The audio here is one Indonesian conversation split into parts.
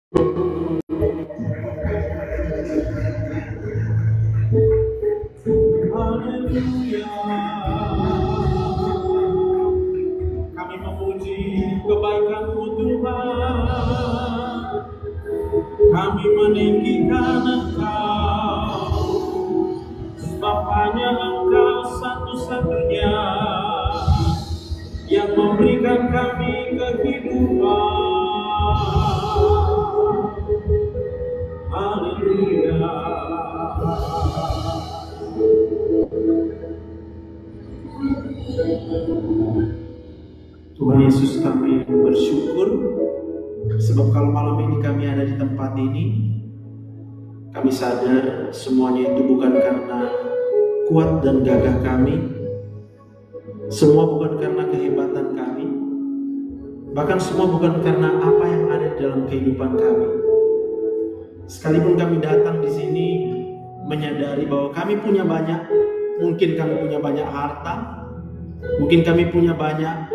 Haleluya. Kami memuji kebaikan-Mu Tuhan. Kami meninggikan Engkau, sebab hanya Engkau satu-satunya yang memberikan kami kehidupan. Haleluya. Tuhan Yesus, kami bersyukur sebab kalau malam ini kami ada di tempat ini, kami sadar semuanya itu bukan karena kuat dan gagah kami, semua bukan karena kehebatan kami, bahkan semua bukan karena apa yang ada di dalam kehidupan kami. Sekalipun kami datang di sini menyadari bahwa kami punya banyak, mungkin kami punya banyak harta, mungkin kami punya banyak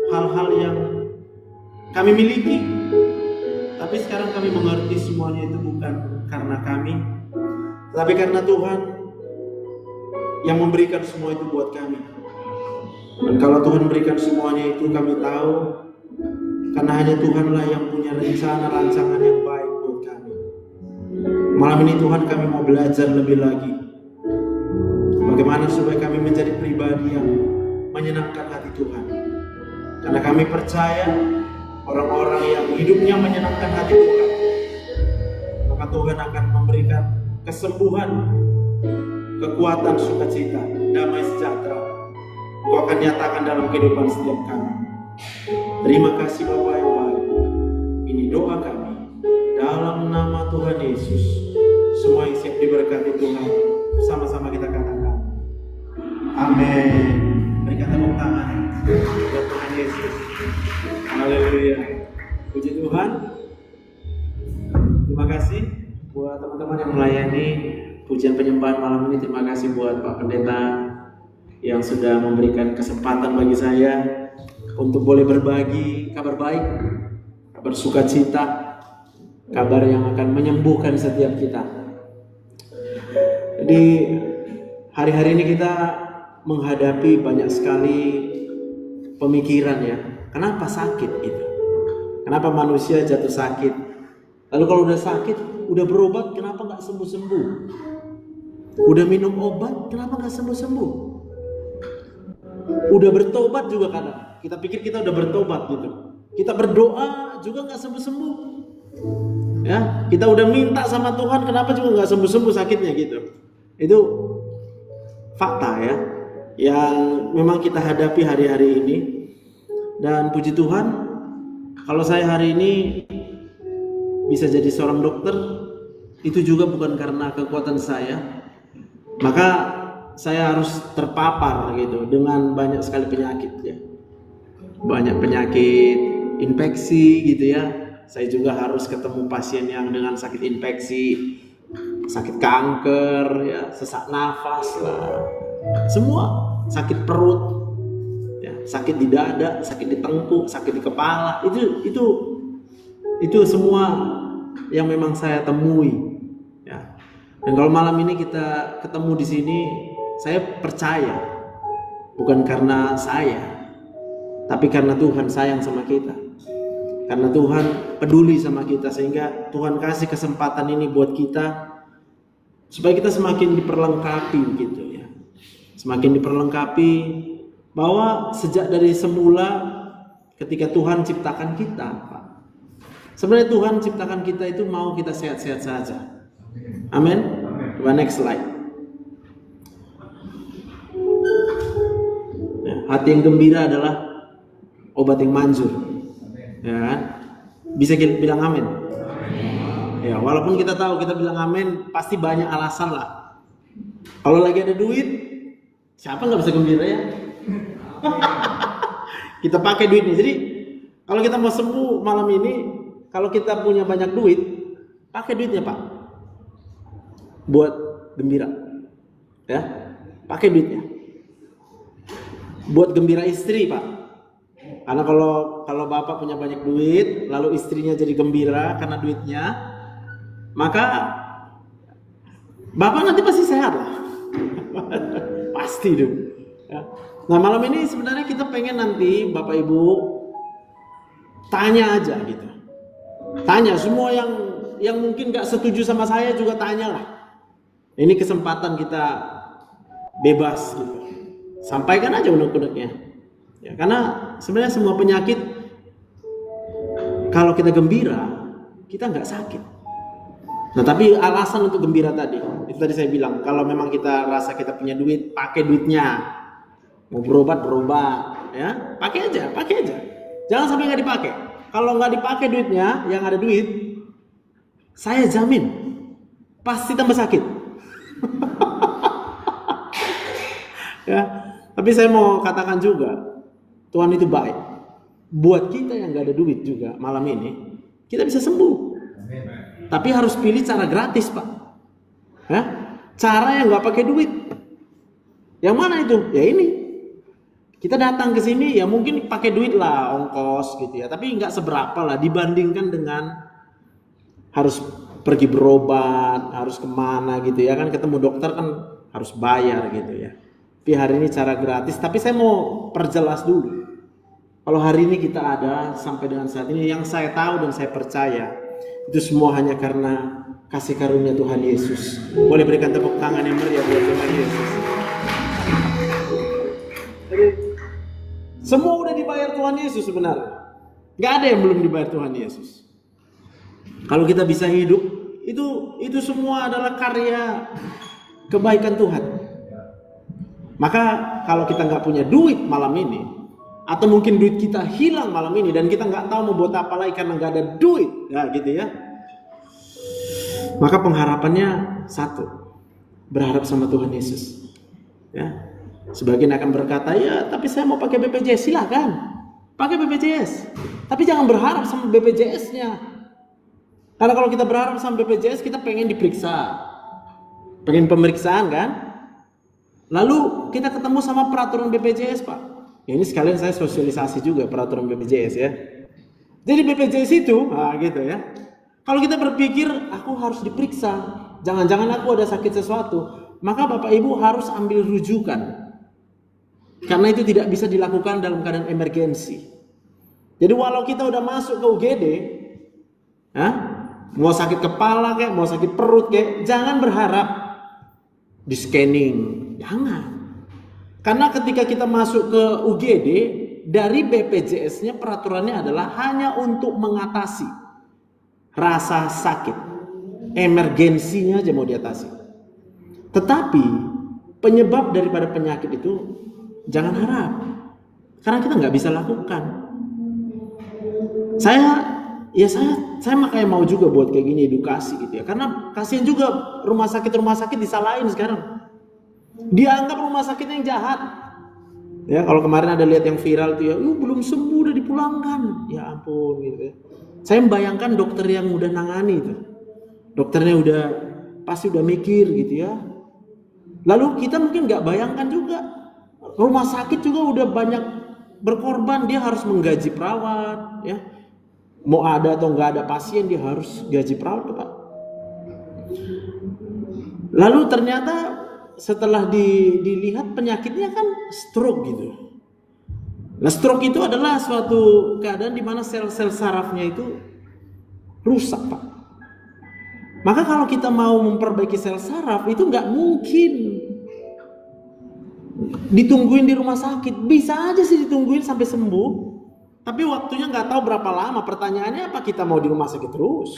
hal-hal yang kami miliki, tapi sekarang kami mengerti semuanya itu bukan karena kami, tapi karena Tuhan yang memberikan semua itu buat kami. Dan kalau Tuhan berikan semuanya itu, kami tahu karena hanya Tuhanlah yang punya rencana rancangan yang baik buat kami. Malam ini Tuhan, kami mau belajar lebih lagi bagaimana supaya kami menjadi pribadi yang menyenangkan hati Tuhan. Karena kami percaya orang-orang yang hidupnya menyenangkan hati Tuhan, maka Tuhan akan memberikan kesembuhan, kekuatan, sukacita, damai sejahtera. Engkau akan nyatakan dalam kehidupan setiap kami. Terima kasih Bapa yang baik. Ini doa kami dalam nama Tuhan Yesus. Semua yang siap diberkati Tuhan, sama-sama kita katakan amin. Berikan tepuk tangan buat Tuhan Yesus. Haleluya. Puji Tuhan. Terima kasih buat teman-teman yang melayani pujian penyembahan malam ini. Terima kasih buat Pak Pendeta yang sudah memberikan kesempatan bagi saya untuk boleh berbagi kabar baik, kabar sukacita, kabar yang akan menyembuhkan setiap kita. Jadi hari-hari ini kita menghadapi banyak sekali pemikiran ya. Kenapa sakit itu? Kenapa manusia jatuh sakit? Lalu kalau udah sakit, udah berobat, kenapa nggak sembuh-sembuh? Udah minum obat, kenapa nggak sembuh-sembuh? Udah bertobat juga kadang. Kita pikir kita udah bertobat gitu. Kita berdoa juga nggak sembuh-sembuh. Ya, kita udah minta sama Tuhan, kenapa juga nggak sembuh-sembuh sakitnya gitu. Itu fakta ya, yang memang kita hadapi hari-hari ini. Dan puji Tuhan, kalau saya hari ini bisa jadi seorang dokter, itu juga bukan karena kekuatan saya. Maka saya harus terpapar gitu dengan banyak sekali penyakit ya. Banyak penyakit infeksi gitu ya. Saya juga harus ketemu pasien yang dengan sakit infeksi, sakit kanker ya, sesak nafas lah. Semua, sakit perut. Ya, sakit di dada, sakit di tengkuk, sakit di kepala, itu semua yang memang saya temui. Ya. Dan kalau malam ini kita ketemu di sini, saya percaya bukan karena saya, tapi karena Tuhan sayang sama kita, karena Tuhan peduli sama kita, sehingga Tuhan kasih kesempatan ini buat kita supaya kita semakin diperlengkapi gitu ya, semakin diperlengkapi. Bahwa sejak dari semula ketika Tuhan ciptakan kita, Pak, sebenarnya Tuhan ciptakan kita itu mau kita sehat-sehat saja. Amin. Coba next slide. Ya, hati yang gembira adalah obat yang manjur. Ya kan? Bisa kita bilang amin. Ya, walaupun kita tahu kita bilang amin pasti banyak alasan lah. Kalau lagi ada duit, siapa nggak bisa gembira ya? Kita pakai duitnya. Jadi kalau kita mau sembuh malam ini, kalau kita punya banyak duit, pakai duitnya Pak, buat gembira ya, pakai duitnya buat gembira istri Pak. Karena kalau bapak punya banyak duit, lalu istrinya jadi gembira karena duitnya, maka bapak nanti pasti sehat lah. Pasti dong. Ya. Nah malam ini sebenarnya kita pengen nanti Bapak Ibu tanya aja gitu. Tanya semua yang mungkin gak setuju sama saya juga tanyalah. Ini kesempatan kita bebas gitu. Sampaikan aja unek-uneknya. Ya, karena sebenarnya semua penyakit kalau kita gembira kita nggak sakit. Nah tapi alasan untuk gembira tadi, itu tadi saya bilang kalau memang kita rasa kita punya duit, pakai duitnya. Mau berobat, ya pakai aja. Jangan sampai nggak dipakai. Kalau nggak dipakai duitnya, yang ada duit, saya jamin pasti tambah sakit. Ya, tapi saya mau katakan juga. Tuhan itu baik. Buat kita yang gak ada duit juga malam ini, kita bisa sembuh. Amin. Tapi harus pilih cara gratis, Pak. Ya? Cara yang gak pakai duit. Yang mana itu? Ya ini. Kita datang ke sini ya mungkin pakai duit lah, ongkos gitu ya. Tapi nggak seberapa lah dibandingkan dengan harus pergi berobat, harus kemana gitu ya kan. Ketemu dokter kan harus bayar gitu ya. Tapi hari ini cara gratis. Tapi saya mau perjelas dulu. Kalau hari ini kita ada sampai dengan saat ini, yang saya tahu dan saya percaya itu semua hanya karena kasih karunia Tuhan Yesus. Boleh berikan tepuk tangan yang meriah buat Tuhan Yesus. Jadi semua udah dibayar Tuhan Yesus sebenarnya. Gak ada yang belum dibayar Tuhan Yesus. Kalau kita bisa hidup, itu semua adalah karya kebaikan Tuhan. Maka kalau kita nggak punya duit malam ini, atau mungkin duit kita hilang malam ini dan kita nggak tahu mau buat apa lagi karena nggak ada duit, ya gitu ya. Maka pengharapannya satu, berharap sama Tuhan Yesus. Ya, sebagian akan berkata, ya tapi saya mau pakai BPJS, silakan, pakai BPJS. Tapi jangan berharap sama BPJS-nya. Karena kalau kita berharap sama BPJS, kita pengen diperiksa, pengen pemeriksaan kan. Lalu kita ketemu sama peraturan BPJS, Pak. Ya, ini sekalian saya sosialisasi juga peraturan BPJS ya. Jadi BPJS itu, gitu ya. Kalau kita berpikir aku harus diperiksa, jangan-jangan aku ada sakit sesuatu, maka Bapak Ibu harus ambil rujukan. Karena itu tidak bisa dilakukan dalam keadaan emergensi. Jadi walau kita udah masuk ke UGD, mau sakit kepala kayak, mau sakit perut kayak, jangan berharap di scanning, jangan. Karena ketika kita masuk ke UGD, dari BPJS-nya peraturannya adalah hanya untuk mengatasi rasa sakit. Emergensinya aja mau diatasi. Tetapi penyebab daripada penyakit itu jangan harap. Karena kita nggak bisa lakukan. Saya makanya mau juga buat kayak gini edukasi gitu ya. Karena kasihan juga rumah sakit disalahin sekarang. Dianggap rumah sakit yang jahat. Ya, kalau kemarin ada lihat yang viral tuh ya, belum sembuh udah dipulangkan. Ya ampun gitu ya. Saya membayangkan dokter yang udah nangani itu. Dokternya pasti udah mikir gitu ya. Lalu kita mungkin nggak bayangkan juga rumah sakit juga udah banyak berkorban, dia harus menggaji perawat ya. Mau ada atau nggak ada pasien dia harus gaji perawat, Pak. Lalu ternyata setelah dilihat penyakitnya kan stroke gitu. Nah stroke itu adalah suatu keadaan di mana sel-sel sarafnya itu rusak, Pak. Maka kalau kita mau memperbaiki sel saraf itu nggak mungkin ditungguin di rumah sakit. Bisa aja sih ditungguin sampai sembuh, tapi waktunya nggak tahu berapa lama. Pertanyaannya apa kita mau di rumah sakit terus?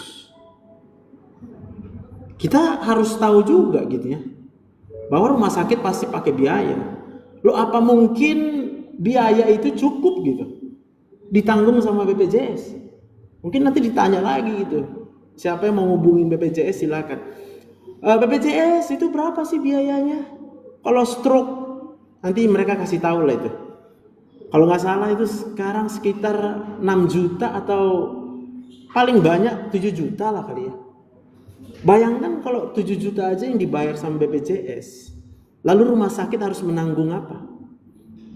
Kita harus tahu juga gitu ya, bahwa rumah sakit pasti pakai biaya. Loh apa mungkin biaya itu cukup gitu ditanggung sama BPJS? Mungkin nanti ditanya lagi gitu. Siapa yang mau hubungin BPJS silakan. BPJS itu berapa sih biayanya? Kalau stroke nanti mereka kasih tahu lah itu. Kalau nggak salah itu sekarang sekitar 6 juta atau paling banyak 7 juta lah kali ya. Bayangkan kalau 7 juta aja yang dibayar sama BPJS, lalu rumah sakit harus menanggung apa?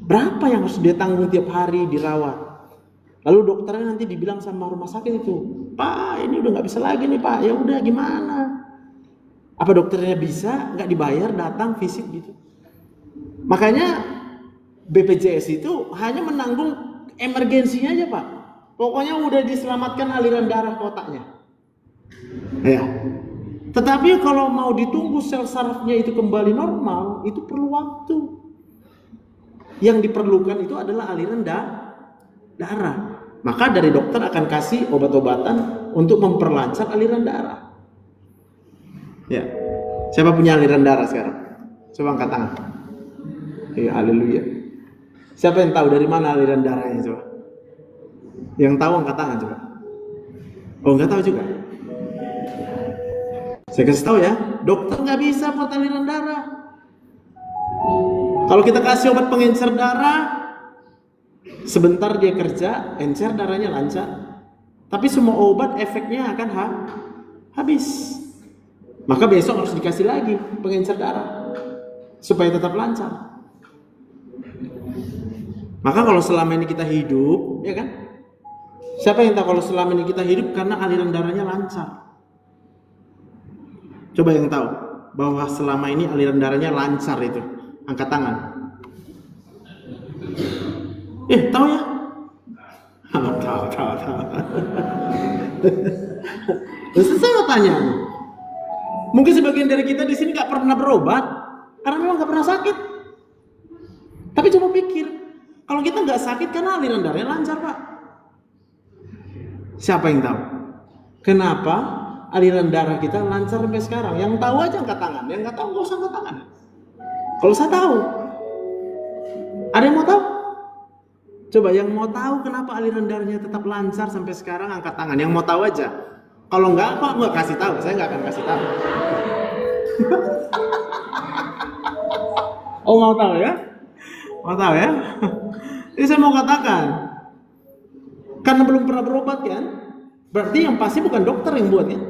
Berapa yang harus dia tanggung tiap hari dirawat? Lalu dokternya nanti dibilang sama rumah sakit itu, Pak ini udah nggak bisa lagi nih Pak, ya udah gimana? Apa dokternya bisa? Nggak dibayar, datang visit gitu. Makanya BPJS itu hanya menanggung emergensinya aja Pak. Pokoknya udah diselamatkan aliran darah ke otaknya. Ya. Tetapi kalau mau ditunggu sel sarafnya itu kembali normal, itu perlu waktu. Yang diperlukan itu adalah aliran darah. Maka dari dokter akan kasih obat-obatan untuk memperlancar aliran darah. Ya. Siapa punya aliran darah sekarang? Coba angkat tangan. Ya, haleluya. Siapa yang tahu dari mana aliran darahnya coba? Yang tahu angkat tangan coba. Oh, nggak tahu juga. Saya kasih tahu ya, dokter nggak bisa buat aliran darah. Kalau kita kasih obat pengencer darah, sebentar dia kerja, encer darahnya lancar. Tapi semua obat efeknya akan habis. Maka besok harus dikasih lagi pengencer darah supaya tetap lancar. Maka kalau selama ini kita hidup, ya kan? Siapa yang tahu kalau selama ini kita hidup karena aliran darahnya lancar? Coba yang tahu bahwa selama ini aliran darahnya lancar itu, angkat tangan. Tahu ya? Tahu. Terus saya mau tanya, mungkin sebagian dari kita di sini nggak pernah berobat karena memang nggak pernah sakit. Tapi coba pikir, kalau kita nggak sakit karena aliran darahnya lancar Pak. Siapa yang tahu? Kenapa aliran darah kita lancar sampai sekarang? Yang tahu aja angkat tangan, yang nggak tahu nggak usah angkat tangan. Kalau saya tahu, ada yang mau tahu? Coba yang mau tahu kenapa aliran darahnya tetap lancar sampai sekarang angkat tangan. Yang mau tahu aja. Kalau nggak, kok nggak kasih tahu? Saya nggak akan kasih tahu. Oh mau tahu ya? Mau tahu ya? Jadi saya mau katakan, karena belum pernah berobat kan, berarti yang pasti bukan dokter yang buat ya.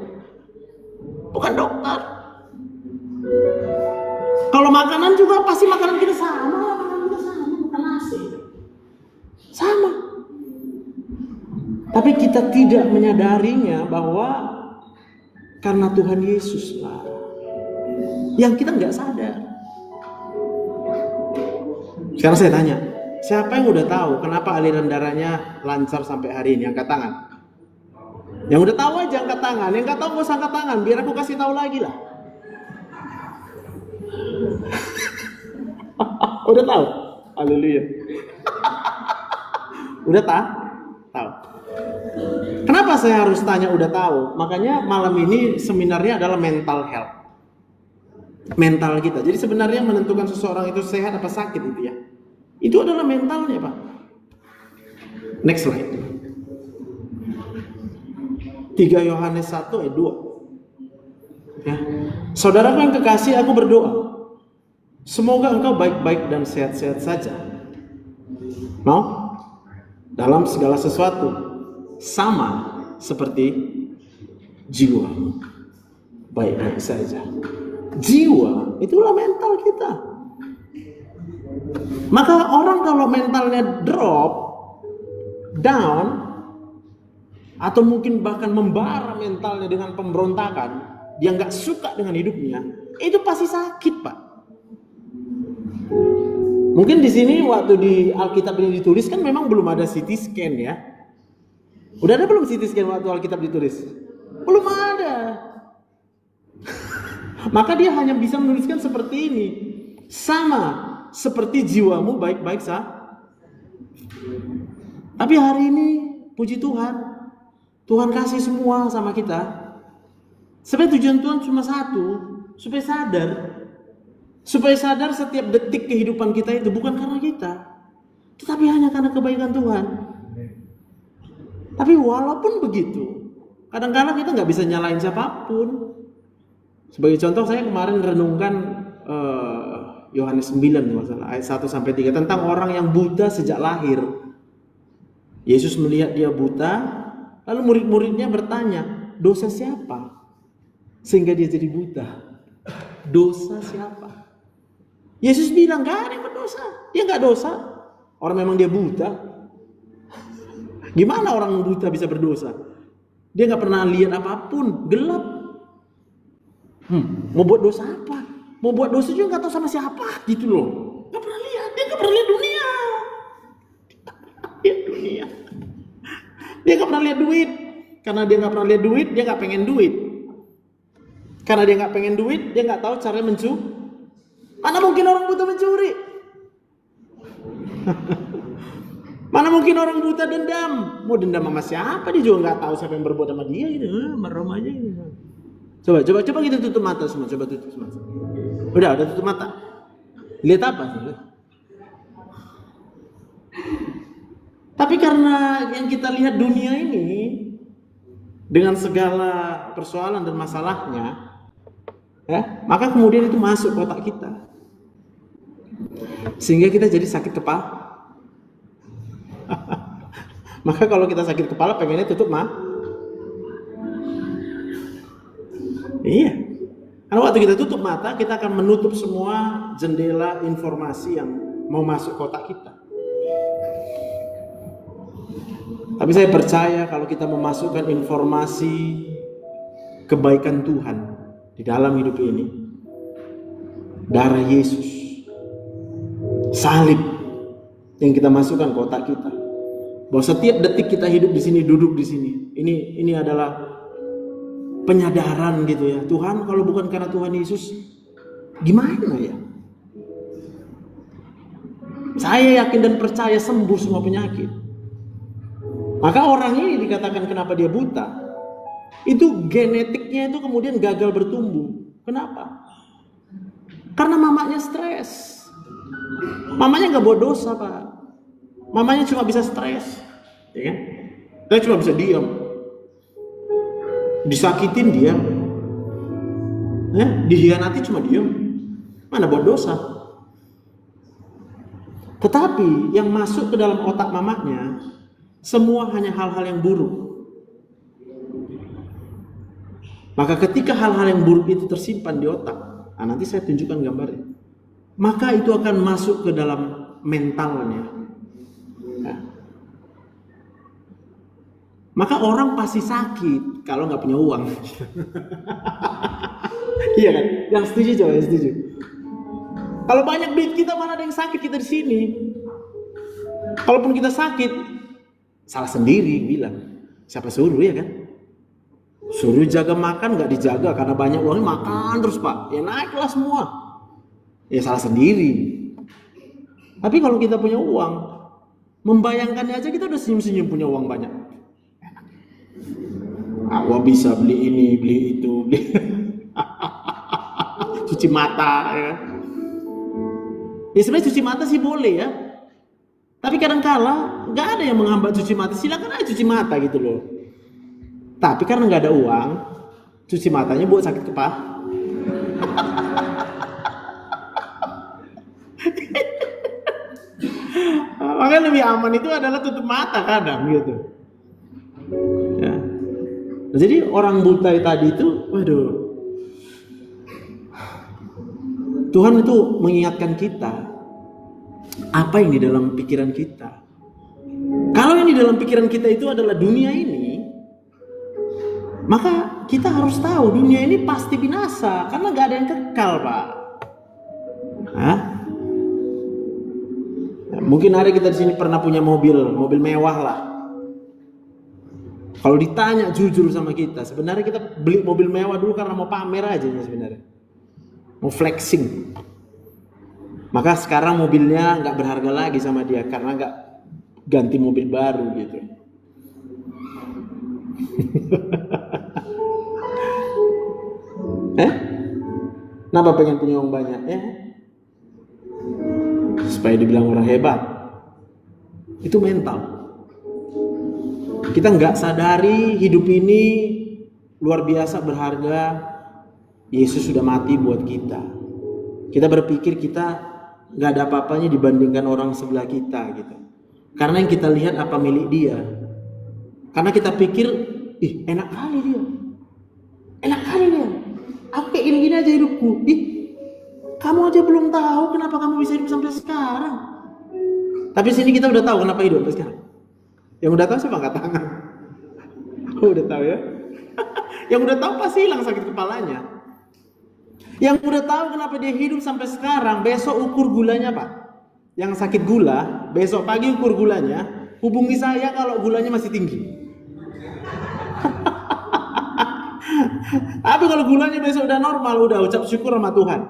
Bukan dokter. Kalau makanan juga pasti makanan kita sama, bukan nasi. Sama. Tapi kita tidak menyadarinya bahwa karena Tuhan Yesus lah yang kita nggak sadar. Sekarang saya tanya, siapa yang udah tahu kenapa aliran darahnya lancar sampai hari ini? Angkat tangan. Yang udah tahu aja angkat tangan, yang nggak tahu nggak usah angkat tangan, biar aku kasih tahu lagi lah. Udah tahu? Haleluya. Udah tahu. Kenapa saya harus tanya udah tahu? Makanya malam ini seminarnya adalah mental health. Mental kita. Jadi sebenarnya menentukan seseorang itu sehat apa sakit itu ya. Itu adalah mentalnya, Pak. Next slide. 3 Yohanes 1 ayat 2. Ya. Saudaraku yang kekasih, aku berdoa, semoga engkau baik-baik dan sehat-sehat saja. Mau? Dalam segala sesuatu sama seperti jiwa baik-baik saja. Jiwa itulah mental kita. Maka orang kalau mentalnya drop down atau mungkin bahkan membara mentalnya dengan pemberontakan, dia nggak suka dengan hidupnya, itu pasti sakit, Pak. Mungkin di sini waktu di Alkitab ini ditulis kan memang belum ada CT scan ya. Udah ada belum CT scan waktu Alkitab ditulis? Belum ada. Maka dia hanya bisa menuliskan seperti ini. Sama seperti jiwamu baik-baik saja. Tapi hari ini puji Tuhan, Tuhan kasih semua sama kita. Sebenarnya tujuan Tuhan cuma satu, supaya sadar. Supaya sadar setiap detik kehidupan kita itu bukan karena kita, tetapi hanya karena kebaikan Tuhan. Tapi walaupun begitu, kadang-kadang kita nggak bisa nyalain siapapun. Sebagai contoh, saya kemarin renungkan Yohanes 9 ayat 1-3 tentang orang yang buta sejak lahir. Yesus melihat dia buta, lalu murid-muridnya bertanya, dosa siapa sehingga dia jadi buta? Dosa siapa? Yesus bilang, gak ada yang berdosa. Dia gak dosa. Orang memang dia buta. Gimana orang buta bisa berdosa? Dia nggak pernah lihat apapun, gelap. Mau buat dosa apa? Mau buat dosa juga nggak tahu sama siapa gitu loh. Nggak pernah lihat, dia nggak pernah lihat dunia. Dia nggak pernah lihat duit. Karena dia nggak pernah lihat duit, dia nggak pengen duit. Karena dia nggak pengen duit, dia nggak tahu caranya mencuri. Mana mungkin orang buta mencuri? Mana mungkin orang buta dendam? Mau dendam sama siapa? Dia juga nggak tahu siapa yang berbuat sama dia gitu. Merem aja gitu. Coba kita tutup mata semua. Coba tutup mata. Udah tutup mata. Lihat apa? Tapi karena yang kita lihat dunia ini dengan segala persoalan dan masalahnya, ya, maka kemudian itu masuk ke otak kita, sehingga kita jadi sakit kepala. Maka kalau kita sakit kepala pengennya tutup iya. Karena waktu kita tutup mata, kita akan menutup semua jendela informasi yang mau masuk ke otak kita. Tapi saya percaya kalau kita memasukkan informasi kebaikan Tuhan di dalam hidup ini, darah Yesus, salib yang kita masukkan ke otak kita, bahwa setiap detik kita hidup di sini, duduk di sini, ini adalah penyadaran gitu ya. Tuhan, kalau bukan karena Tuhan Yesus, gimana ya? Saya yakin dan percaya sembuh semua penyakit. Maka orang ini dikatakan kenapa dia buta, itu genetiknya itu kemudian gagal bertumbuh. Kenapa? Karena mamanya stres. Mamanya nggak buat dosa, Pak. Mamanya cuma bisa stres, ya kan? Dia cuma bisa diam. Disakitin diam, ya, dihianati cuma diam. Mana buat dosa? Tetapi yang masuk ke dalam otak mamanya semua hanya hal-hal yang buruk. Maka ketika hal-hal yang buruk itu tersimpan di otak, nanti saya tunjukkan gambarnya, maka itu akan masuk ke dalam mentalnya. Maka orang pasti sakit kalau nggak punya uang. Iya kan? Yang setuju coba, yang setuju. Kalau banyak duit kita, mana ada yang sakit kita di sini. Kalaupun kita sakit, salah sendiri bilang. Siapa suruh ya kan? Suruh jaga makan nggak dijaga karena banyak uangnya, makan terus Pak. Ya naiklah semua. Ya salah sendiri. Tapi kalau kita punya uang, membayangkannya aja kita udah senyum-senyum punya uang banyak. Wah bisa beli ini, beli itu, beli cuci mata ya. Ya sebenarnya cuci mata sih boleh ya. Tapi kadang-kala nggak ada yang menghambat cuci mata, silakan aja cuci mata gitu loh. Tapi karena nggak ada uang, cuci matanya buat sakit kepala. Makanya lebih aman itu adalah tutup mata kadang gitu. Ya. Jadi orang buta tadi itu, waduh, Tuhan itu mengingatkan kita apa yang di dalam pikiran kita. Kalau yang di dalam pikiran kita itu adalah dunia ini, maka kita harus tahu dunia ini pasti binasa karena nggak ada yang kekal, Pak. Hah? Ya, mungkin ada kita di sini pernah punya mobil mewah lah. Kalau ditanya jujur sama kita, sebenarnya kita beli mobil mewah dulu karena mau pamer aja sebenarnya, mau flexing. Maka sekarang mobilnya nggak berharga lagi sama dia karena nggak ganti mobil baru gitu. Kenapa pengen punya uang banyak? Supaya dibilang orang hebat. Itu mental. Kita nggak sadari hidup ini luar biasa berharga. Yesus sudah mati buat kita. Kita berpikir kita nggak ada apa-apanya dibandingkan orang sebelah kita gitu. Karena yang kita lihat apa milik dia. Karena kita pikir, enak kali dia. Enak kali dia. Aku kayak gini aja hidupku. Kamu aja belum tahu kenapa kamu bisa hidup sampai sekarang. Tapi sini kita udah tahu kenapa hidup sampai sekarang. Yang udah tahu siapa angkat tangan? Oh, udah tahu ya? Yang udah tahu pasti hilang sakit kepalanya. Yang udah tahu kenapa dia hidup sampai sekarang, besok ukur gulanya Pak. Yang sakit gula, besok pagi ukur gulanya, hubungi saya kalau gulanya masih tinggi. Tapi kalau gulanya besok udah normal, udah ucap syukur sama Tuhan.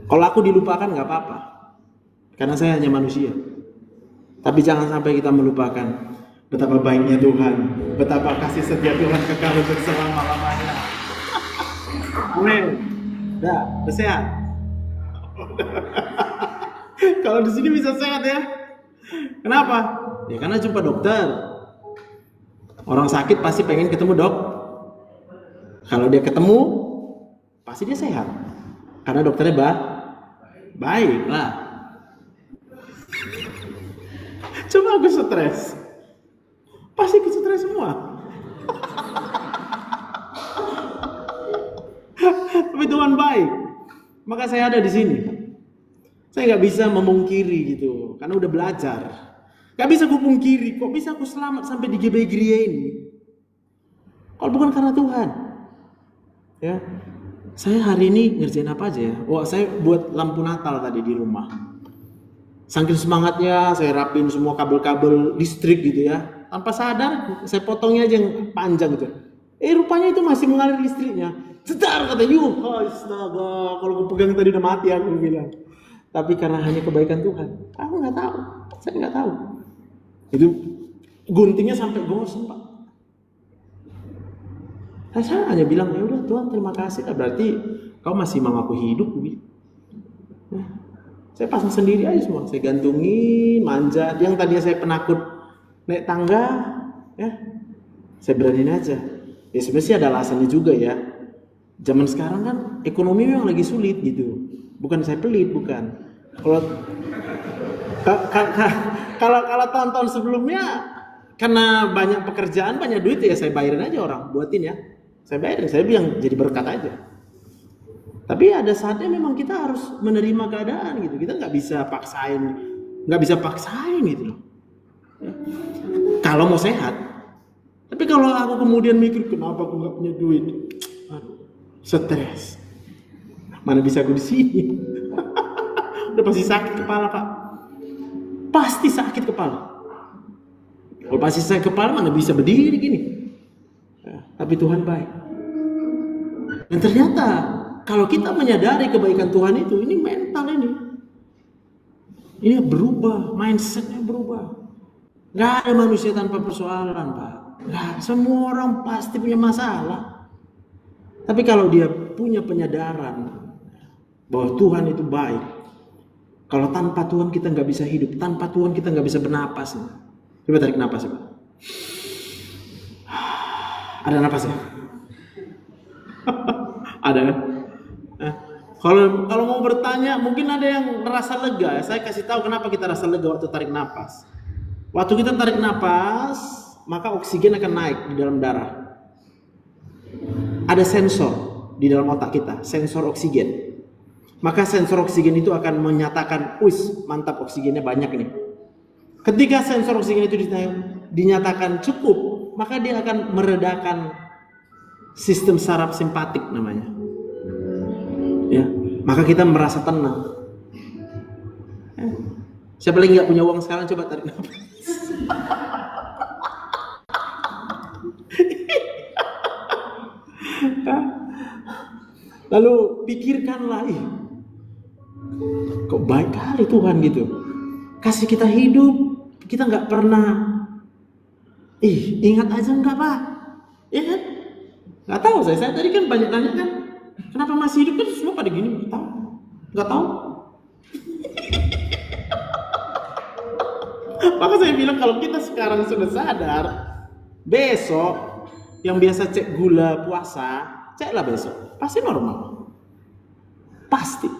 Kalau aku dilupakan nggak apa-apa, karena saya hanya manusia. Tapi jangan sampai kita melupakan betapa baiknya Tuhan, betapa kasih setia Tuhan kekal untuk selama-lamanya. Amin. Udah sehat. Kalau di sini bisa sehat ya. Kenapa? Ya karena jumpa dokter. Orang sakit pasti pengen ketemu dok. Kalau dia ketemu, pasti dia sehat. Karena dokternya baik lah. Coba aku stres, pasti aku stres semua. Tapi Tuhan baik, maka saya ada di sini. Saya nggak bisa memungkiri gitu, karena udah belajar. Nggak bisa aku pungkiri, kok bisa aku selamat sampai di GBI Gria ini? Kalau bukan karena Tuhan, ya. Saya hari ini ngerjain apa aja ya? Wah, saya buat lampu Natal tadi di rumah. Saking semangatnya, saya rapin semua kabel-kabel listrik gitu ya. Tanpa sadar, saya potongnya aja yang panjang gitu. Rupanya itu masih mengalir listriknya. Cetar kata yuh, astaga, kalau aku pegang tadi udah mati aku bilang. Tapi karena hanya kebaikan Tuhan, aku nggak tahu, saya nggak tahu. Itu guntingnya sampai gosong Pak. Saya hanya bilang ya udah Tuhan terima kasih, berarti kau masih mau aku hidup. Nah, saya pasang sendiri aja semua, saya gantungin, manjat. Yang tadinya saya penakut naik tangga, ya saya beraniin aja. Ya sebenarnya sih ada alasannya juga ya. Zaman sekarang kan ekonomi memang lagi sulit gitu. Bukan saya pelit, bukan. Kalau tahun-tahun sebelumnya karena banyak pekerjaan, banyak duit ya saya bayarin aja orang, buatin ya. Saya bayarin, saya bilang jadi berkat aja. Tapi ada saatnya memang kita harus menerima keadaan gitu. Kita nggak bisa paksain gitu loh. Kalau mau sehat. Tapi kalau aku kemudian mikir kenapa aku nggak punya duit, stres. Mana bisa aku di sini? Udah pasti sakit kepala Pak. Pasti sakit kepala. Kalau pasti sakit kepala mana bisa berdiri gini. Tapi Tuhan baik. Dan ternyata kalau kita menyadari kebaikan Tuhan itu, ini mental ini berubah, mindsetnya berubah. Gak ada manusia tanpa persoalan Pak. Gak, semua orang pasti punya masalah. Tapi kalau dia punya penyadaran bahwa Tuhan itu baik, kalau tanpa Tuhan kita nggak bisa hidup, tanpa Tuhan kita nggak bisa bernapas. Coba tarik napas ya Pak. Ada napas ya? Ada kan? Kalau mau bertanya, mungkin ada yang merasa lega. Saya kasih tahu kenapa kita rasa lega waktu tarik napas. Waktu kita tarik napas, maka oksigen akan naik di dalam darah. Ada sensor di dalam otak kita, sensor oksigen. Maka sensor oksigen itu akan menyatakan, mantap oksigennya banyak nih. Ketika sensor oksigen itu dinyatakan cukup, maka dia akan meredakan sistem saraf simpatik namanya. Ya, maka kita merasa tenang. Siapa lagi nggak punya uang sekarang coba tarik nafas. Lalu pikirkanlah, kok baik kali Tuhan gitu. Kasih kita hidup, kita nggak pernah. Ingat aja nggak Pak? Iya kan? Nggak tahu saya tadi kan banyak nanya kan. Kenapa masih hidup kan semua pada gini? Nggak tahu. Maka saya bilang kalau kita sekarang sudah sadar, besok yang biasa cek gula puasa, ceklah besok, pasti normal, pasti.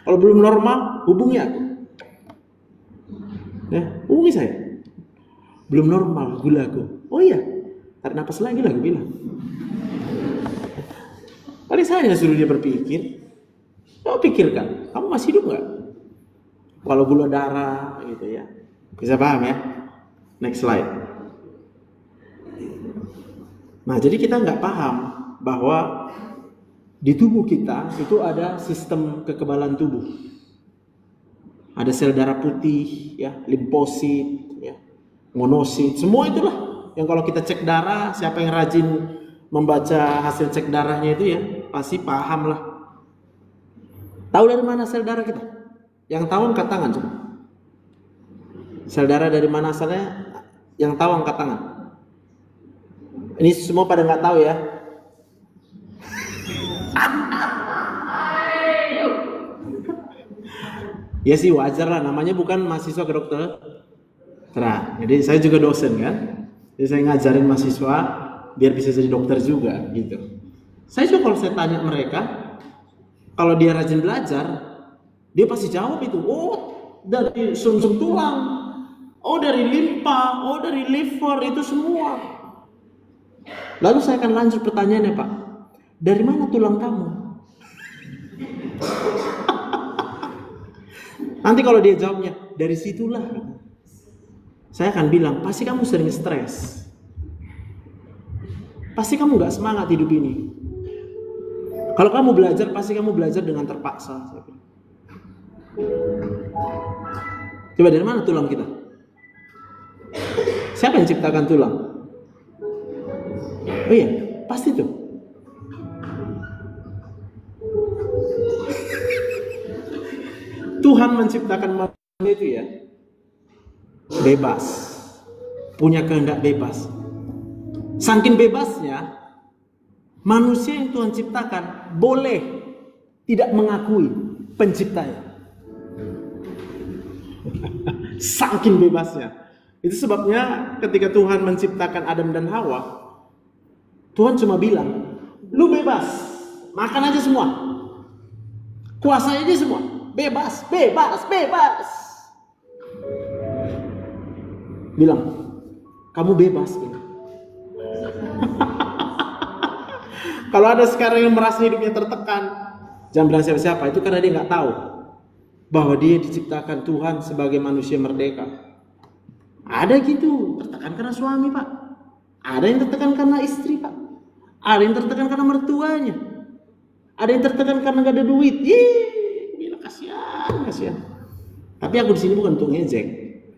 Kalau belum normal, hubungi aku. Ya, hubungi saya. Belum normal gulaku. Oh iya, tarik napas lagi lah, gue bilang. Paling saya suruh dia berpikir. Kamu pikirkan, kamu masih hidup nggak? Kalau gula darah gitu ya. Bisa paham ya? Next slide. Nah, jadi kita nggak paham bahwa di tubuh kita itu ada sistem kekebalan tubuh. Ada sel darah putih, ya, limfosit, ya, monosit, semua itulah yang kalau kita cek darah, siapa yang rajin membaca hasil cek darahnya itu ya pasti paham lah. Tahu dari mana sel darah kita? Yang tahu angkat tangan coba. Sel darah dari mana asalnya? Yang tahu angkat tangan. Ini semua pada nggak tahu ya. Ya sih wajar lah, namanya bukan mahasiswa kedokteran. Jadi saya juga dosen kan. Jadi saya ngajarin mahasiswa biar bisa jadi dokter juga gitu. Saya juga kalau saya tanya mereka, kalau dia rajin belajar, dia pasti jawab itu. Oh, dari sumsum tulang, oh dari limpa, oh dari liver, itu semua. Lalu saya akan lanjut pertanyaannya, Pak. Dari mana tulang kamu? Nanti kalau dia jawabnya, dari situlah. Saya akan bilang, pasti kamu sering stres. Pasti kamu gak semangat hidup ini. Kalau kamu belajar, pasti kamu belajar dengan terpaksa. Coba dari mana tulang kita? Siapa yang ciptakan tulang? Oh iya, pasti tuh. Tuhan menciptakan manusia itu ya bebas, punya kehendak bebas. Saking bebasnya, manusia yang Tuhan ciptakan boleh tidak mengakui penciptanya. Saking bebasnya. Itu sebabnya ketika Tuhan menciptakan Adam dan Hawa, Tuhan cuma bilang, lu bebas, makan aja semua, kuasai aja semua, bebas, bebas, bebas. Bilang, kamu bebas. Kalau ada sekarang yang merasa hidupnya tertekan, jangan bilang siapa-siapa, itu karena dia nggak tahu bahwa dia diciptakan Tuhan sebagai manusia merdeka. Ada gitu, tertekan karena suami, Pak. Ada yang tertekan karena istri, Pak. Ada yang tertekan karena mertuanya. Ada yang tertekan karena gak ada duit. Gila, kasihan. Tapi aku di sini bukan untuk ngejek.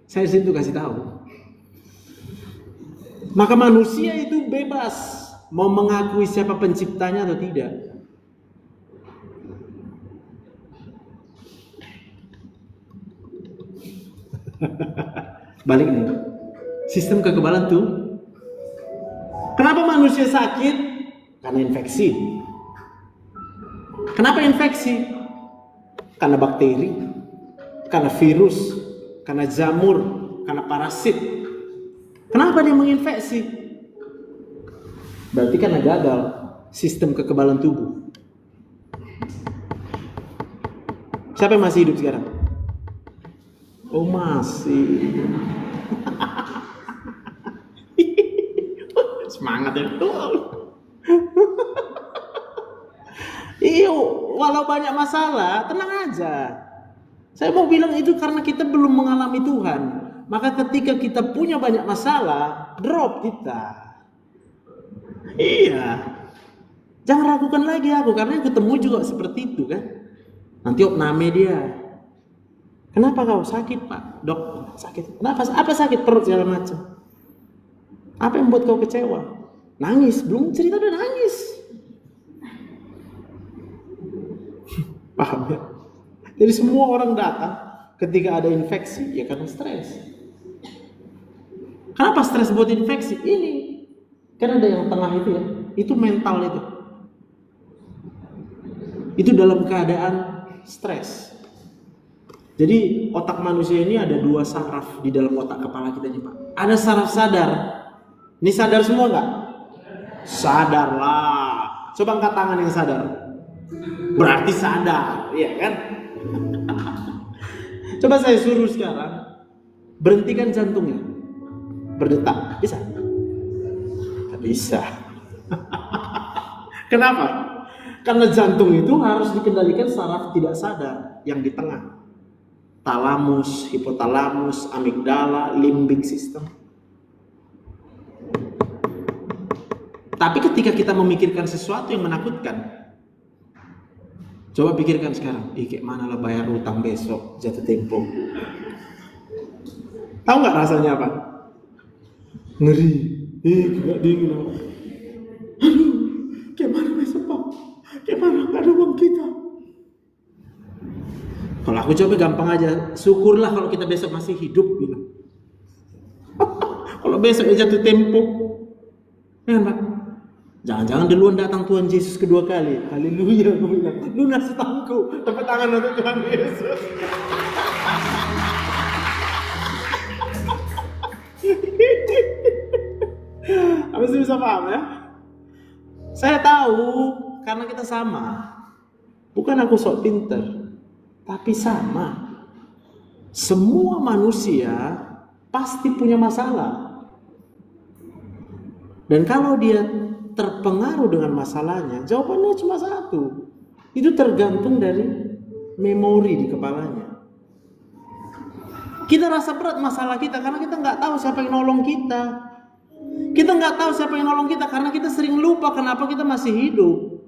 Saya di sini tuh kasih tahu. Maka manusia itu bebas mau mengakui siapa penciptanya atau tidak. Balik nih. Sistem kekebalan tuh. Kenapa manusia sakit? Karena infeksi. Kenapa infeksi? Karena bakteri, karena virus, karena jamur, karena parasit. Kenapa dia menginfeksi? Berarti karena gagal sistem kekebalan tubuh. Siapa yang masih hidup sekarang? Oh masih. Semangat ya. Iya, walau banyak masalah, tenang aja. Saya mau bilang itu karena kita belum mengalami Tuhan. Maka ketika kita punya banyak masalah, drop kita. Iya. Jangan ragukan lagi aku, karena yang ketemu juga seperti itu kan. Nanti opname dia. Kenapa kau sakit, Pak? Dok, sakit. Kenapa? Apa sakit? Perut segala macam. Apa yang membuat kau kecewa? Nangis, belum cerita udah nangis. Paham ya? Jadi semua orang datang ketika ada infeksi ya karena stres. Kenapa stres buat infeksi? Ini karena ada yang tengah itu ya, itu mental itu. Itu dalam keadaan stres. Jadi otak manusia ini ada 2 saraf di dalam otak kepala kita nih, Pak. Ada saraf sadar. Ini sadar semua nggak? Sadarlah. Coba angkat tangan yang sadar. Berarti sadar, iya kan? Coba saya suruh sekarang berhentikan jantungnya berdetak, bisa? Tidak bisa. Kenapa? Karena jantung itu harus dikendalikan saraf tidak sadar yang di tengah. talamus, hipotalamus, amigdala, limbic system. Tapi ketika kita memikirkan sesuatu yang menakutkan, coba pikirkan sekarang, kayak mana lah bayar utang besok, jatuh tempo. Tahu nggak rasanya apa? Ngeri, gak dingin. Aduh, kayak mana besok Pak? Kayak mana nggak ada uang kita? Kalau aku coba gampang aja, syukurlah kalau kita besok masih hidup, bilang. Kalau besok jatuh tempo, ya kan Pak? Jangan-jangan duluan datang Tuhan Yesus kedua kali. Haleluya, aku bilang. Lunas utangku. Tepuk tangan untuk Tuhan Yesus. Apa sih bisa paham ya? Saya tahu karena kita sama. Bukan aku sok pinter, tapi sama. Semua manusia pasti punya masalah. Dan kalau dia terpengaruh dengan masalahnya, jawabannya cuma satu. Itu tergantung dari memori di kepalanya. Kita rasa berat masalah kita karena kita nggak tahu siapa yang nolong kita. Kita nggak tahu siapa yang nolong kita karena kita sering lupa kenapa kita masih hidup.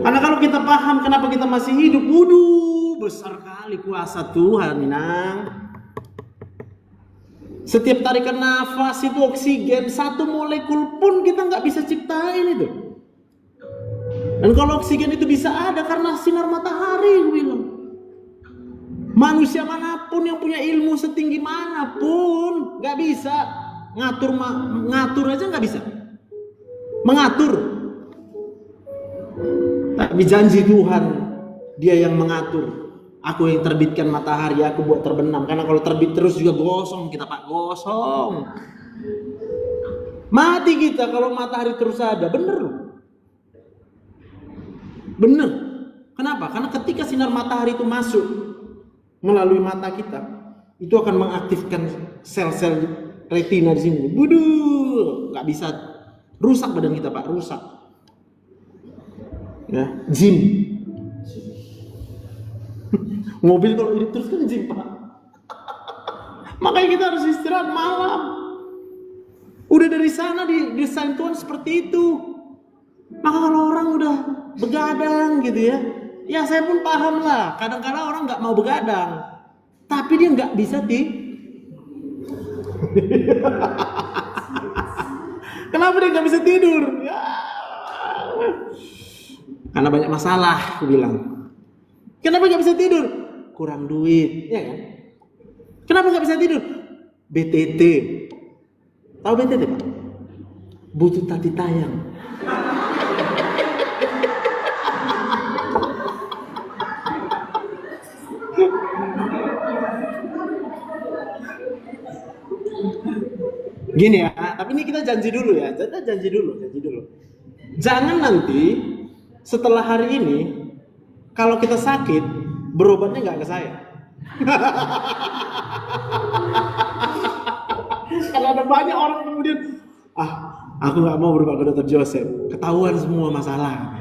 Karena kalau kita paham kenapa kita masih hidup, waduh, besar kali kuasa Tuhan, Nang. Setiap tarikan nafas itu oksigen, satu molekul pun kita nggak bisa ciptain itu. Dan kalau oksigen itu bisa ada karena sinar matahari, gue bilang. Manusia manapun yang punya ilmu setinggi manapun nggak bisa ngatur aja nggak bisa. Mengatur. Tapi janji Tuhan, Dia yang mengatur. Aku yang terbitkan matahari, aku buat terbenam. Karena kalau terbit terus juga gosong kita Pak, gosong. Mati kita kalau matahari terus ada, bener. Bener. Kenapa? Karena ketika sinar matahari itu masuk melalui mata kita, itu akan mengaktifkan sel-sel retina di sini. Buduh, nggak bisa, rusak badan kita Pak, rusak. Ya, gym. Mobil kalau hidup terus kan gym Pak. Makanya kita harus istirahat malam. Udah dari sana desain Tuhan seperti itu. Maka kalau orang udah begadang gitu ya, ya saya pun paham lah. Kadang-kadang orang nggak mau begadang, tapi dia nggak bisa Kenapa dia nggak bisa tidur? Ya. Karena banyak masalah, aku bilang. Kenapa nggak bisa tidur? Kurang duit, ya kan? Kenapa nggak bisa tidur? BTT. Tahu BTT Pak? Butuh tati tayang. Gini ya, tapi ini kita janji dulu ya. Janji dulu. Jangan nanti setelah hari ini kalau kita sakit, berobatnya nggak ke saya. Karena ada banyak orang kemudian, aku nggak mau berobat ke Dr. Joseph, ketahuan semua masalah.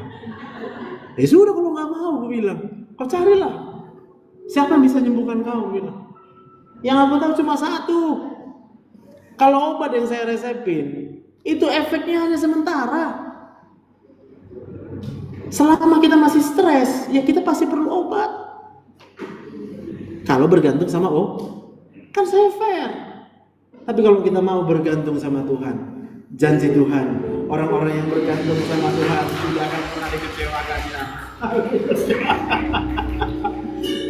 Ya sudah kalau nggak mau, gue bilang, kau carilah. Siapa yang bisa menyembuhkan kau? Gue bilang. Yang aku tahu cuma satu. Kalau obat yang saya resepin, itu efeknya hanya sementara. Selama kita masih stres, ya kita pasti perlu obat. Kalau bergantung sama kan saya fair. Tapi kalau kita mau bergantung sama Tuhan, janji Tuhan, orang-orang yang bergantung sama Tuhan tidak akan pernah dikecewakannya.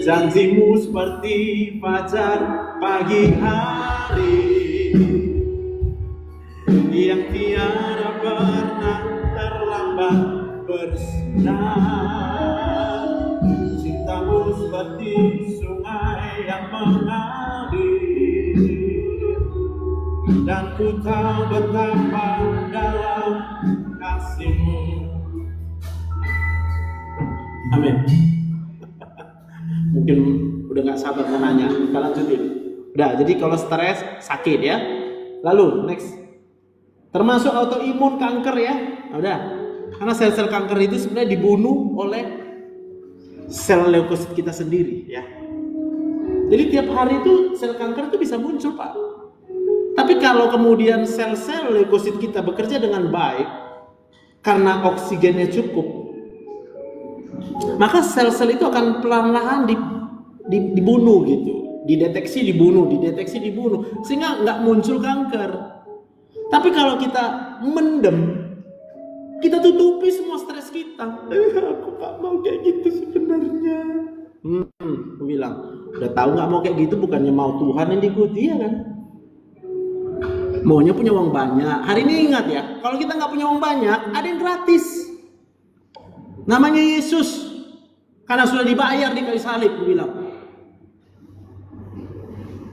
Janjimu seperti fajar pagi hari yang tiada pernah terlambat bersinar. Cintamu seperti sungai yang mengalir, dan ku tahu betapa dalam kasih-Mu. Amin. Mungkin udah gak sabar mau nanya, kita lanjutin. Udah, jadi kalau stres sakit ya. Lalu next, termasuk autoimun, kanker ya. Nah, udah, karena sel-sel kanker itu sebenarnya dibunuh oleh sel leukosit kita sendiri ya. Jadi tiap hari itu sel kanker itu bisa muncul, Pak. Tapi kalau kemudian sel-sel leukosit kita bekerja dengan baik karena oksigennya cukup, maka sel-sel itu akan pelan-pelan dibunuh gitu, dideteksi dibunuh, sehingga nggak muncul kanker. Tapi kalau kita mendem, kita tutupi semua stres kita. Aku nggak mau kayak gitu sebenarnya. Aku bilang, udah tahu nggak mau kayak gitu, bukannya mau Tuhan yang diikuti ya kan? Maunya punya uang banyak. Hari ini ingat ya, kalau kita nggak punya uang banyak, ada yang gratis. Namanya Yesus. Karena sudah dibayar di kayu salib, gue bilang.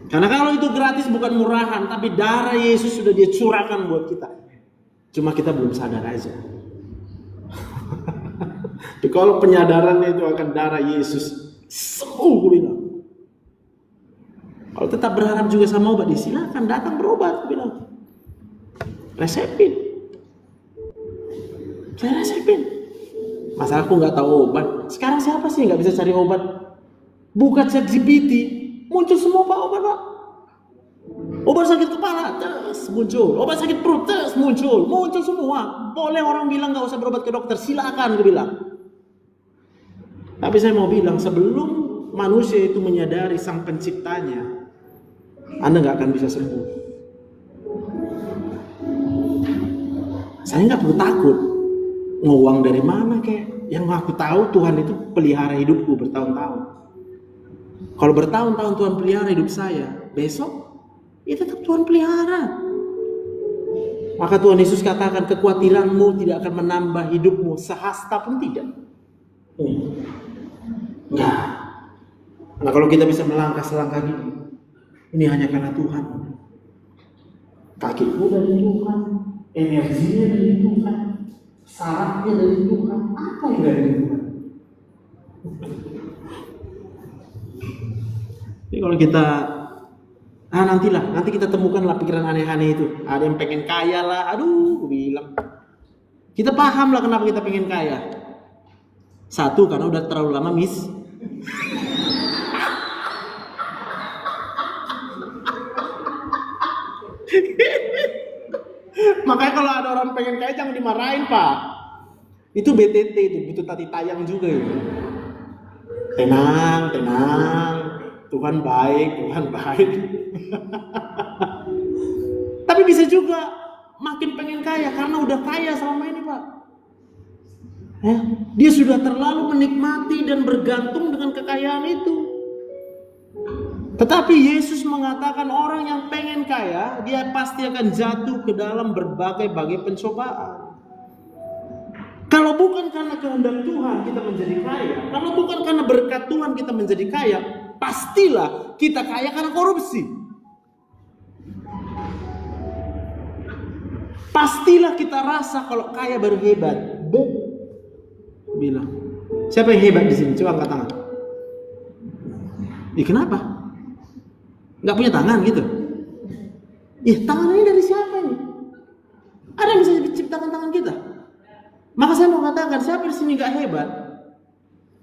Karena kalau itu gratis bukan murahan, tapi darah Yesus sudah dia curahkan buat kita. Cuma kita belum sadar aja. Tapi kalau penyadarannya itu akan darah Yesus, sembuh, gue bilang. Kalau tetap berharap juga sama obat, silakan datang berobat, gue bilang. Resepin. Saya resepin. Masa aku nggak tahu obat? Sekarang siapa sih nggak bisa cari obat? Buka ChatGPT, muncul semua Pak obat, Pak. Obat sakit kepala, terus muncul. Obat sakit perut, terus muncul semua. Boleh orang bilang nggak usah berobat ke dokter, silakan, gue bilang. Tapi saya mau bilang, sebelum manusia itu menyadari sang penciptanya, Anda nggak akan bisa sembuh. Saya nggak perlu takut. Uang dari mana kek? Yang aku tahu Tuhan itu pelihara hidupku bertahun-tahun. Kalau bertahun-tahun Tuhan pelihara hidup saya, besok itu tetap Tuhan pelihara. Maka Tuhan Yesus katakan, kekhawatiranmu tidak akan menambah hidupmu sehasta pun tidak. Nah kalau kita bisa melangkah selangkah gini, ini hanya karena Tuhan. Kakiku dari Tuhan, energinya dari Tuhan, sarafnya dari Tuhan, apa yang dari Tuhan? Jadi kalau kita nanti kita temukanlah pikiran aneh-aneh itu. Ada yang pengen kaya lah, aduh, gue bilang. Kita paham lah kenapa kita pengen kaya. Satu, karena udah terlalu lama miss. Makanya kalau ada orang pengen kaya jangan dimarahin, Pak. Itu BTT, itu butuh tati tayang juga ya. Tenang. Tuhan baik. Tapi bisa juga makin pengen kaya karena udah kaya selama ini, Pak. Dia sudah terlalu menikmati dan bergantung dengan kekayaan itu. Tetapi Yesus mengatakan orang yang pengen kaya, dia pasti akan jatuh ke dalam berbagai-bagai pencobaan. Kalau bukan karena kehendak Tuhan kita menjadi kaya, kalau bukan karena berkat Tuhan kita menjadi kaya, pastilah kita kaya karena korupsi. Pastilah kita rasa kalau kaya baru hebat. Bilang, siapa yang hebat di sini? Coba angkat tangan. Kenapa? Nggak punya tangan gitu? Tangannya dari siapa ini? Ada yang bisa menciptakan tangan kita? Maka saya mau katakan, siapa di sini nggak hebat?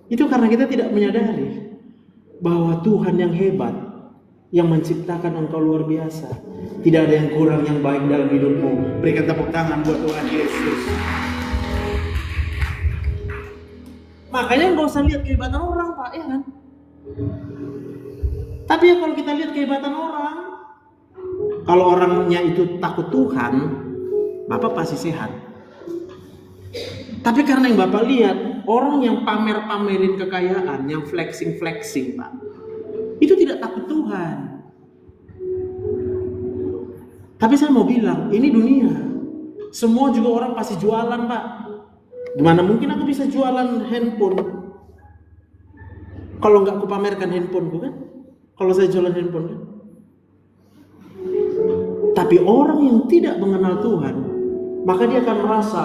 Itu karena kita tidak menyadari bahwa Tuhan yang hebat, yang menciptakan engkau luar biasa. Tidak ada yang kurang yang baik dalam hidupmu. Berikan tepuk tangan buat Tuhan Yesus. Makanya nggak usah lihat kehebatan orang, Pak, ya kan? Tapi ya kalau kita lihat kehebatan orang, kalau orangnya itu takut Tuhan, Bapak pasti sehat. Tapi karena yang Bapak lihat, orang yang pamerin kekayaan, yang flexing, Pak, itu tidak takut Tuhan. Tapi saya mau bilang, ini dunia. Semua juga orang pasti jualan, Pak. Gimana mungkin aku bisa jualan handphone kalau nggak aku pamerkan handphoneku kan? Kalau saya jualan handphone kan? Tapi orang yang tidak mengenal Tuhan, maka dia akan merasa,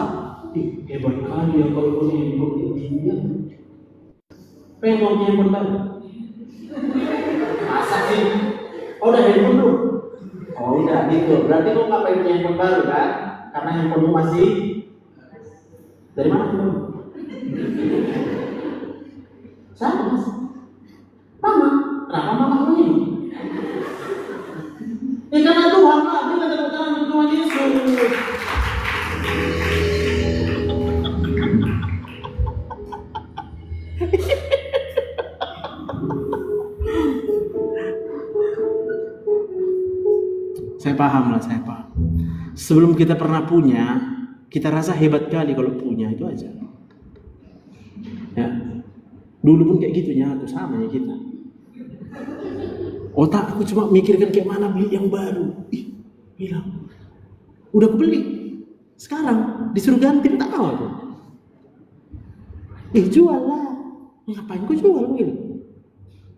hebat kali ya kalau punya handphone ini. Pengen mau punya handphone baru? Masa sih? Oh udah handphone dulu? Oh udah gitu. Berarti lo nggak pengen punya handphone baru kan? Karena handphonemu masih dari mana kamu? Saya mas, mama. Kenapa mama ini? Karena Tuhan lah, dia nggak tepuk tangan untuk Tuhan Yesus. Saya paham. Sebelum kita pernah punya, kita rasa hebat kali kalau punya, itu aja. Ya, dulu pun kayak gitunya, aku sama ya kita. Otak aku cuma mikirkan kayak mana beli yang baru. Bilang, udah aku beli. Sekarang disuruh ganti, tak mau aku. Jual lah. Ngapain ku jual gitu?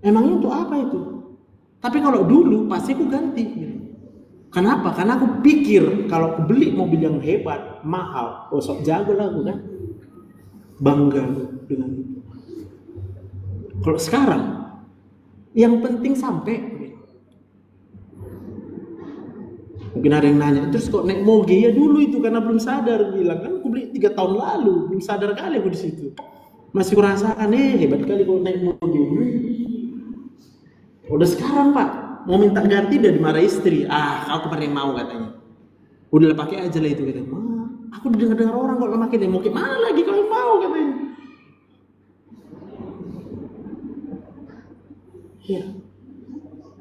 Emangnya untuk apa itu? Tapi kalau dulu pasti aku ganti gitu. Kenapa? Karena aku pikir kalau aku beli mobil yang hebat, mahal, sok jago lah aku kan. Bangga dengan itu. Kalau sekarang, yang penting sampai. Mungkin ada yang nanya, terus kok naik moge? Ya dulu itu karena belum sadar, bilang kan aku beli 3 tahun lalu, belum sadar kali aku di situ. Masih kurasakan hebat kali kalau naik moge. Udah sekarang Pak, mau minta ganti udah dimarahi istri. Kau kemarin mau katanya. Udah lah pakai aja lah itu katanya. Aku udah dengar orang kalau pakai deh, mau gimana lagi kalau mau katanya. Ya.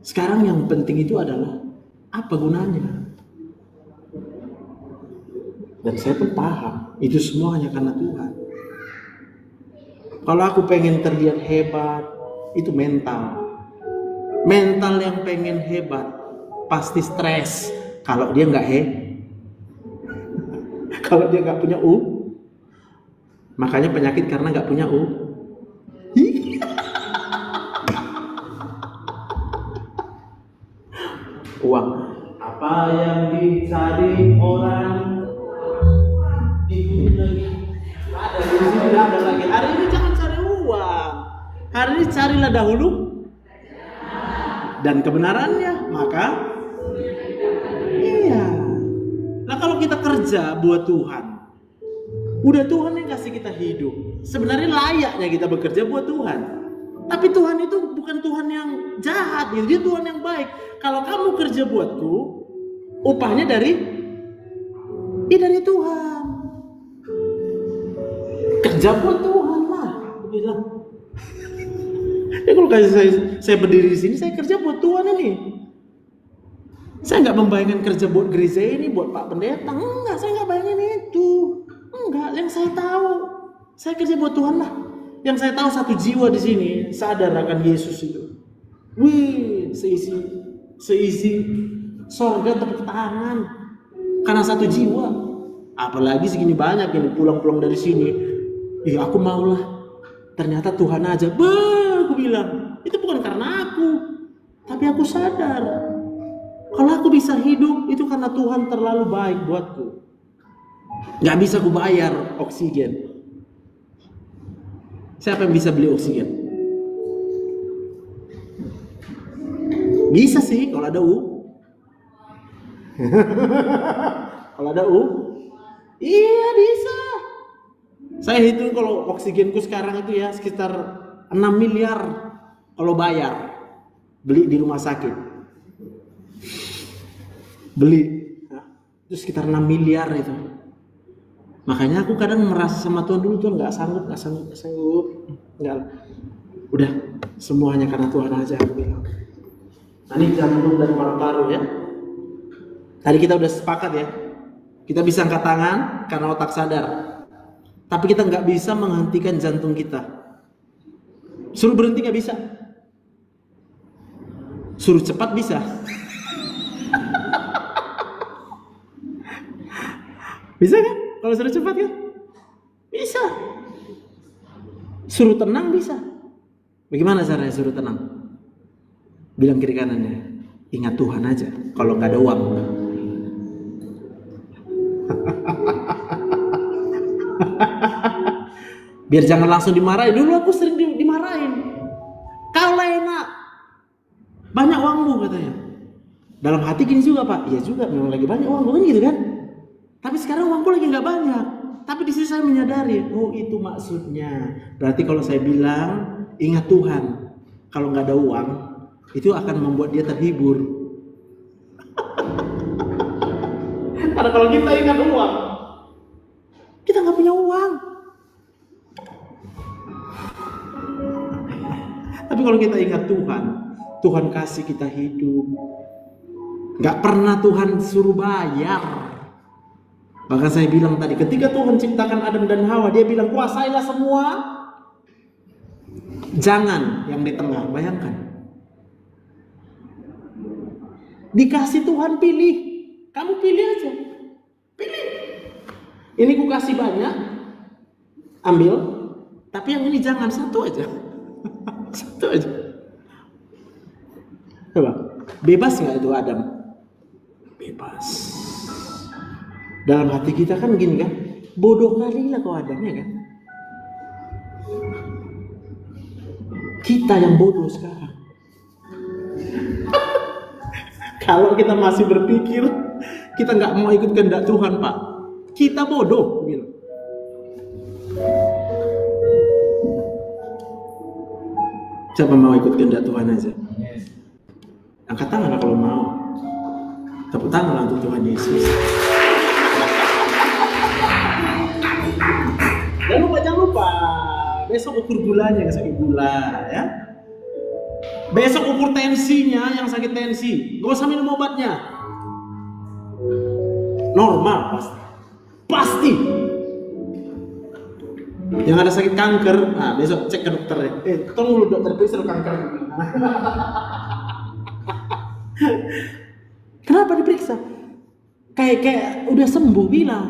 Sekarang yang penting itu adalah apa gunanya? Dan saya pun paham itu semua hanya karena Tuhan. Kalau aku pengen terlihat hebat, itu mental. Mental yang pengen hebat pasti stres kalau dia nggak kalau dia nggak punya makanya penyakit karena nggak punya uang. Apa yang dicari orang di dunia ada di sini, ada lagi. Hari ini jangan cari uang. Hari ini carilah dahulu dan kebenarannya, maka iya. Nah kalau kita kerja buat Tuhan, udah Tuhan yang kasih kita hidup. Sebenarnya layaknya kita bekerja buat Tuhan. Tapi Tuhan itu bukan Tuhan yang jahat, dia Tuhan yang baik. Kalau kamu kerja buatku, upahnya dari Tuhan. Kerja buat Tuhan lah, aku bilang. Ya kalau saya berdiri di sini, saya kerja buat Tuhan ini. Saya nggak membayangkan kerja buat gereja ini, buat Pak Pendeta. Enggak, saya nggak bayangin itu. Enggak, yang saya tahu, saya kerja buat Tuhan lah. Yang saya tahu satu jiwa di sini sadar akan Yesus itu. Wih, seisi sorga tepuk tangan karena satu jiwa. Apalagi segini banyak ini pulang-pulang dari sini. Aku maulah. Ternyata Tuhan aja. Aku bilang, itu bukan karena aku, tapi aku sadar kalau aku bisa hidup itu karena Tuhan terlalu baik buatku. Gak bisa aku bayar oksigen. Siapa yang bisa beli oksigen? Bisa sih kalau ada kalau ada iya bisa. Saya hitung kalau oksigenku sekarang itu ya sekitar 6 miliar kalau bayar. Beli di rumah sakit. Beli. Itu sekitar 6 miliar itu. Makanya aku kadang merasa sama Tuhan dulu, Tuhan gak sanggup. Enggak. Udah, semuanya karena Tuhan aja aku bilang. Nah, ini jantung dan paru-paru ya. Tadi kita udah sepakat ya. Kita bisa angkat tangan karena otak sadar. Tapi kita nggak bisa menghentikan jantung kita. Suruh berhenti nggak bisa. Suruh cepat bisa. Bisa kan? Kalau suruh cepat kan? Bisa. Suruh tenang bisa. Bagaimana caranya suruh tenang? Bilang kiri kanannya, ingat Tuhan aja. Kalau nggak ada uang. Biar jangan langsung dimarahin. Dulu aku sering dimarahin. Kau lah enak, banyak uangmu katanya. Dalam hati gini juga Pak, iya juga memang lagi banyak uangmu kan gitu kan. Tapi sekarang uangku lagi nggak banyak. Tapi di sini saya menyadari, oh itu maksudnya. Berarti kalau saya bilang ingat Tuhan, kalau nggak ada uang, itu akan membuat dia terhibur. Karena kalau kita ingat uang, kita nggak punya uang. Tapi kalau kita ingat Tuhan, Tuhan kasih kita hidup. Nggak pernah Tuhan suruh bayar. Bahkan saya bilang tadi, ketika Tuhan ciptakan Adam dan Hawa, dia bilang kuasailah semua. Jangan yang di tengah, bayangkan. Dikasih Tuhan pilih. Kamu pilih aja. Pilih. Ini ku kasih banyak. Ambil. Tapi yang ini jangan, satu aja. Satu aja. Coba. Bebas nggak itu Adam? Bebas. Dalam hati kita kan gini kan. Bodoh kali lah kau Adam, ya kan? Kita yang bodoh sekarang. Kalau kita masih berpikir kita nggak mau ikut kehendak Tuhan, Pak, kita bodoh. Gitu. Coba mau ikut kehendak Tuhan aja. Angkat tangan kalau mau. Tepuk tangan untuk Tuhan Yesus. Jangan lupa. Besok ukur gulanya, yang sakit gula, ya. Besok ukur tensinya, yang sakit tensi. Gak usah minum obatnya. Normal pasti. Pasti. Yang ada sakit kanker, nah besok cek ke dokter ya. Tolong lu dokter periksa kanker. Kenapa diperiksa? Kayak udah sembuh bilang.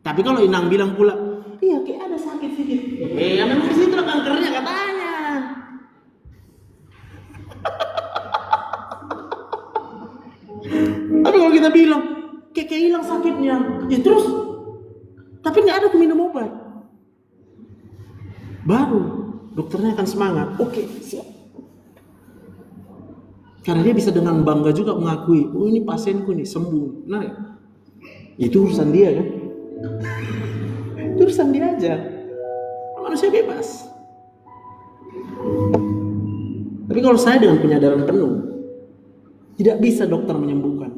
Tapi kalau Inang bilang pula, iya kayak ada sakit sedikit. Ya memang di situ kankernya katanya. Tapi kalau kita bilang kayak hilang sakitnya, ya terus. Tapi nggak ada minum obat. Baru dokternya akan semangat. Oke, siap. Karena dia bisa dengan bangga juga mengakui, oh ini pasienku nih sembuh. Nah, itu urusan dia kan. Itu urusan dia aja. Manusia bebas. Tapi kalau saya dengan penyadaran penuh, tidak bisa dokter menyembuhkan.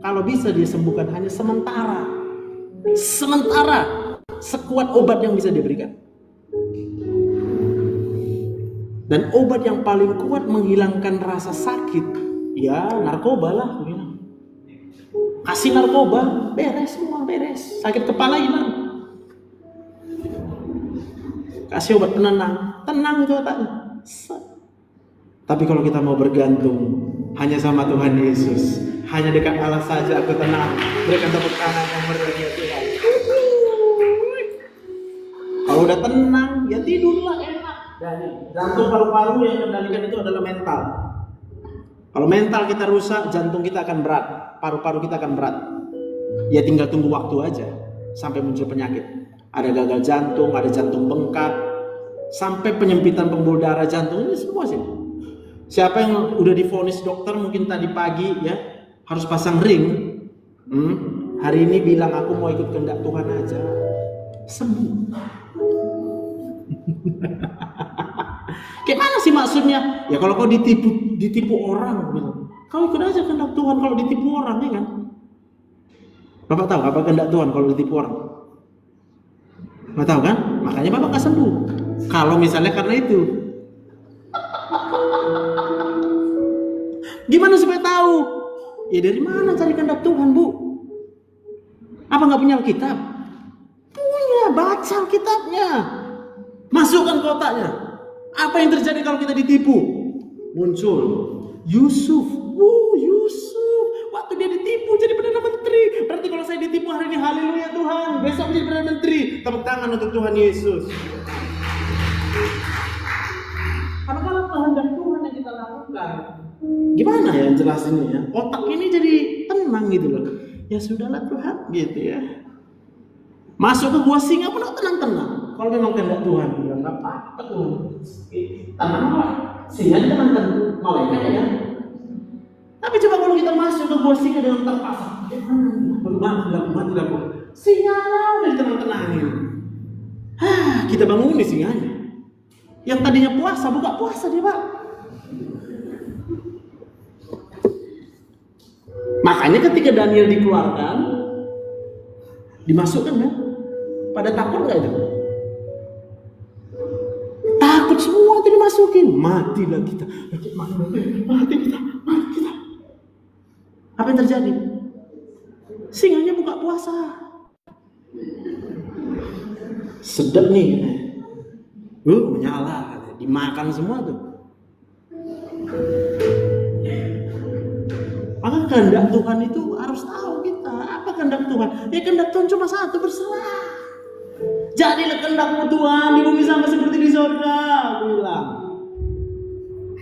Kalau bisa dia sembuhkan hanya sementara. Sementara. Sekuat obat yang bisa diberikan. Dan obat yang paling kuat menghilangkan rasa sakit, ya narkoba lah. Kasih narkoba, beres semua, beres. Sakit kepala hilang. Kasih obat penenang, tenang itu otaknya. Tapi kalau kita mau bergantung hanya sama Tuhan Yesus, hanya dekat Allah saja aku tenang. Berikan tepuk tangan yang meriah Tuhan. Kalau udah tenang, ya tidurlah enak. Dan jantung paru-paru yang kendalikan itu adalah mental. Kalau mental kita rusak, jantung kita akan berat, paru-paru kita akan berat. Ya tinggal tunggu waktu aja sampai muncul penyakit. Ada gagal jantung, ada jantung bengkak, sampai penyempitan pembuluh darah jantung, ini semua sih. Siapa yang udah divonis dokter mungkin tadi pagi ya harus pasang ring, hari ini bilang aku mau ikut kehendak Tuhan aja, sembuh. Gimana sih maksudnya? Ya kalau kau ditipu orang, gitu. Kau ikut aja kehendak Tuhan kalau ditipu orang, ya kan? Bapak tahu apa kehendak Tuhan kalau ditipu orang? Nggak tahu kan? Makanya Bapak nggak sembuh. Kalau misalnya karena itu, gimana supaya tahu? Ya dari mana cari kehendak Tuhan, Bu? Apa nggak punya Alkitab? Punya, baca Alkitabnya. Masukkan kotaknya. Apa yang terjadi kalau kita ditipu? Muncul Yusuf. Yusuf. Waktu dia ditipu jadi Perdana Menteri. Berarti kalau saya ditipu hari ini, haleluya Tuhan, besok menjadi Perdana Menteri. Tepuk tangan untuk Tuhan Yesus. Karena kalau kehendak Tuhan yang kita lakukan, gimana ya jelasinnya ya? Otak ini jadi tenang gitu loh. Ya sudahlah Tuhan gitu ya. Masuk ke gua singa pun tenang-tenang. Kalau memang kehendak Tuhan, ya nggak apa-apa tuh. Tenanglah. Singa tenang-tenang. Malaikat ya. Tapi coba kalau kita masuk ke gua singa dengan terpaksa, tidak. Singanya udah tenang-tenangin. Kita bangun nih singanya. Yang tadinya puasa buka puasa dia, Pak. Makanya ketika Daniel dikeluarkan, dimasukkan kan? Pada takut nggak itu? Takut semua itu dimasukin. Matilah kita. Mati kita. Apa yang terjadi? Singanya buka puasa. Sedap nih. Menyala. Dimakan semua tuh. Maka kehendak Tuhan itu harus tahu kita. Apa kehendak Tuhan? Ya kehendak Tuhan cuma satu, berserah. Jadilah kehendakmu Tuhan di bumi sama seperti di surga. Aku bilang.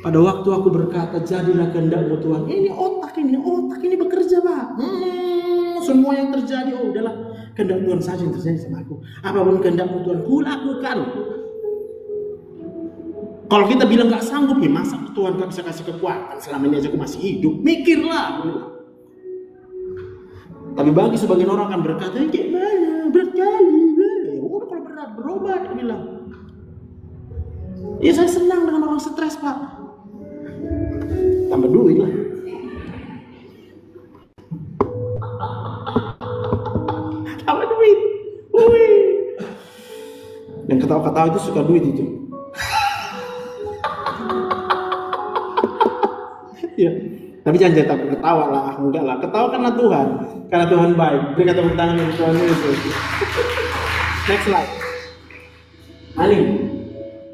Pada waktu aku berkata jadilah kehendakmu Tuhan, ini otak ini bekerja Pak. Semua yang terjadi, oh udahlah kehendak Tuhan saja yang terjadi sama aku. Apapun kehendakmu Tuhan, ku lakukan. Kalau kita bilang gak sanggup, ya masa Tuhan gak bisa kasih kekuatan, selama ini aja aku masih hidup. Mikirlah. Tapi bagi sebagian orang akan berkata, gimana, berat kali. Ya udah kalau berat, berobat, aku bilang. Ya saya senang dengan orang stres Pak. Tambah duit lah. Tambah duit. Wih. Yang ketawa-ketawa itu suka duit itu. Ya. Tapi jangan takut ketawa lah, enggak lah. Ketawa karena Tuhan baik. Berikan tepuk tangan untuk Tuhan Yesus. Next slide. Ali,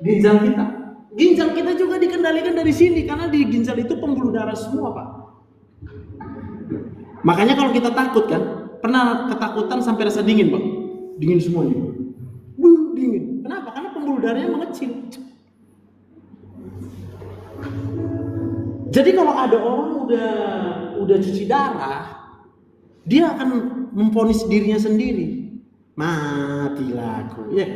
ginjal kita juga dikendalikan dari sini karena di ginjal itu pembuluh darah semua Pak. Makanya kalau kita takut kan, pernah ketakutan sampai rasa dingin Pak, dingin semuanya. Dingin. Kenapa? Karena pembuluh darahnya mengecil. Jadi kalau ada orang udah cuci darah, dia akan memvonis dirinya sendiri. Matilah aku. Ya.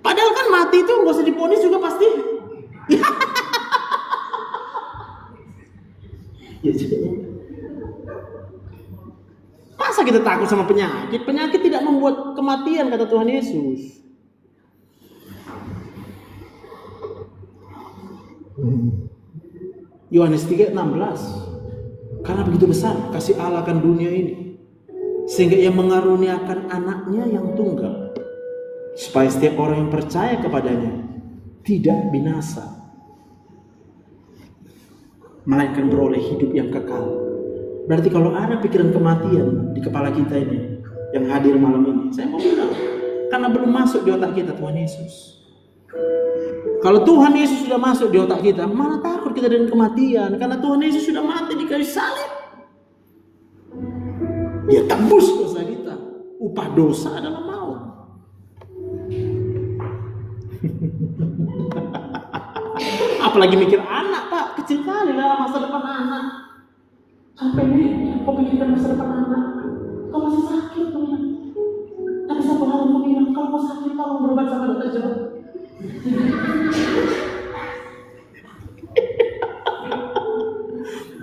Padahal kan mati itu nggak usah divonis juga pasti. Ya, masa kita takut sama penyakit? Penyakit tidak membuat kematian kata Tuhan Yesus. Yohanes 3:16. Karena begitu besar kasih Allah akan dunia ini, sehingga Ia mengaruniakan anaknya yang tunggal, supaya setiap orang yang percaya kepadanya tidak binasa, melainkan beroleh hidup yang kekal. Berarti kalau ada pikiran kematian di kepala kita ini yang hadir malam ini, saya mau bilang, karena belum masuk di otak kita Tuhan Yesus. Kalau Tuhan Yesus sudah masuk di otak kita, mana takut kita dengan kematian? Karena Tuhan Yesus sudah mati di kayu salib. Dia tembus dosa kita. Upah dosa adalah maut. Apalagi mikir anak Pak, kecil kali lah masa depan anak. Sampai ini, kok pikirkan masa depan anak? Kau masih sakit tuh ya. Tapi satu hal yang bilang, kalau kau sakit, tolong berobat sama dokter jeruk.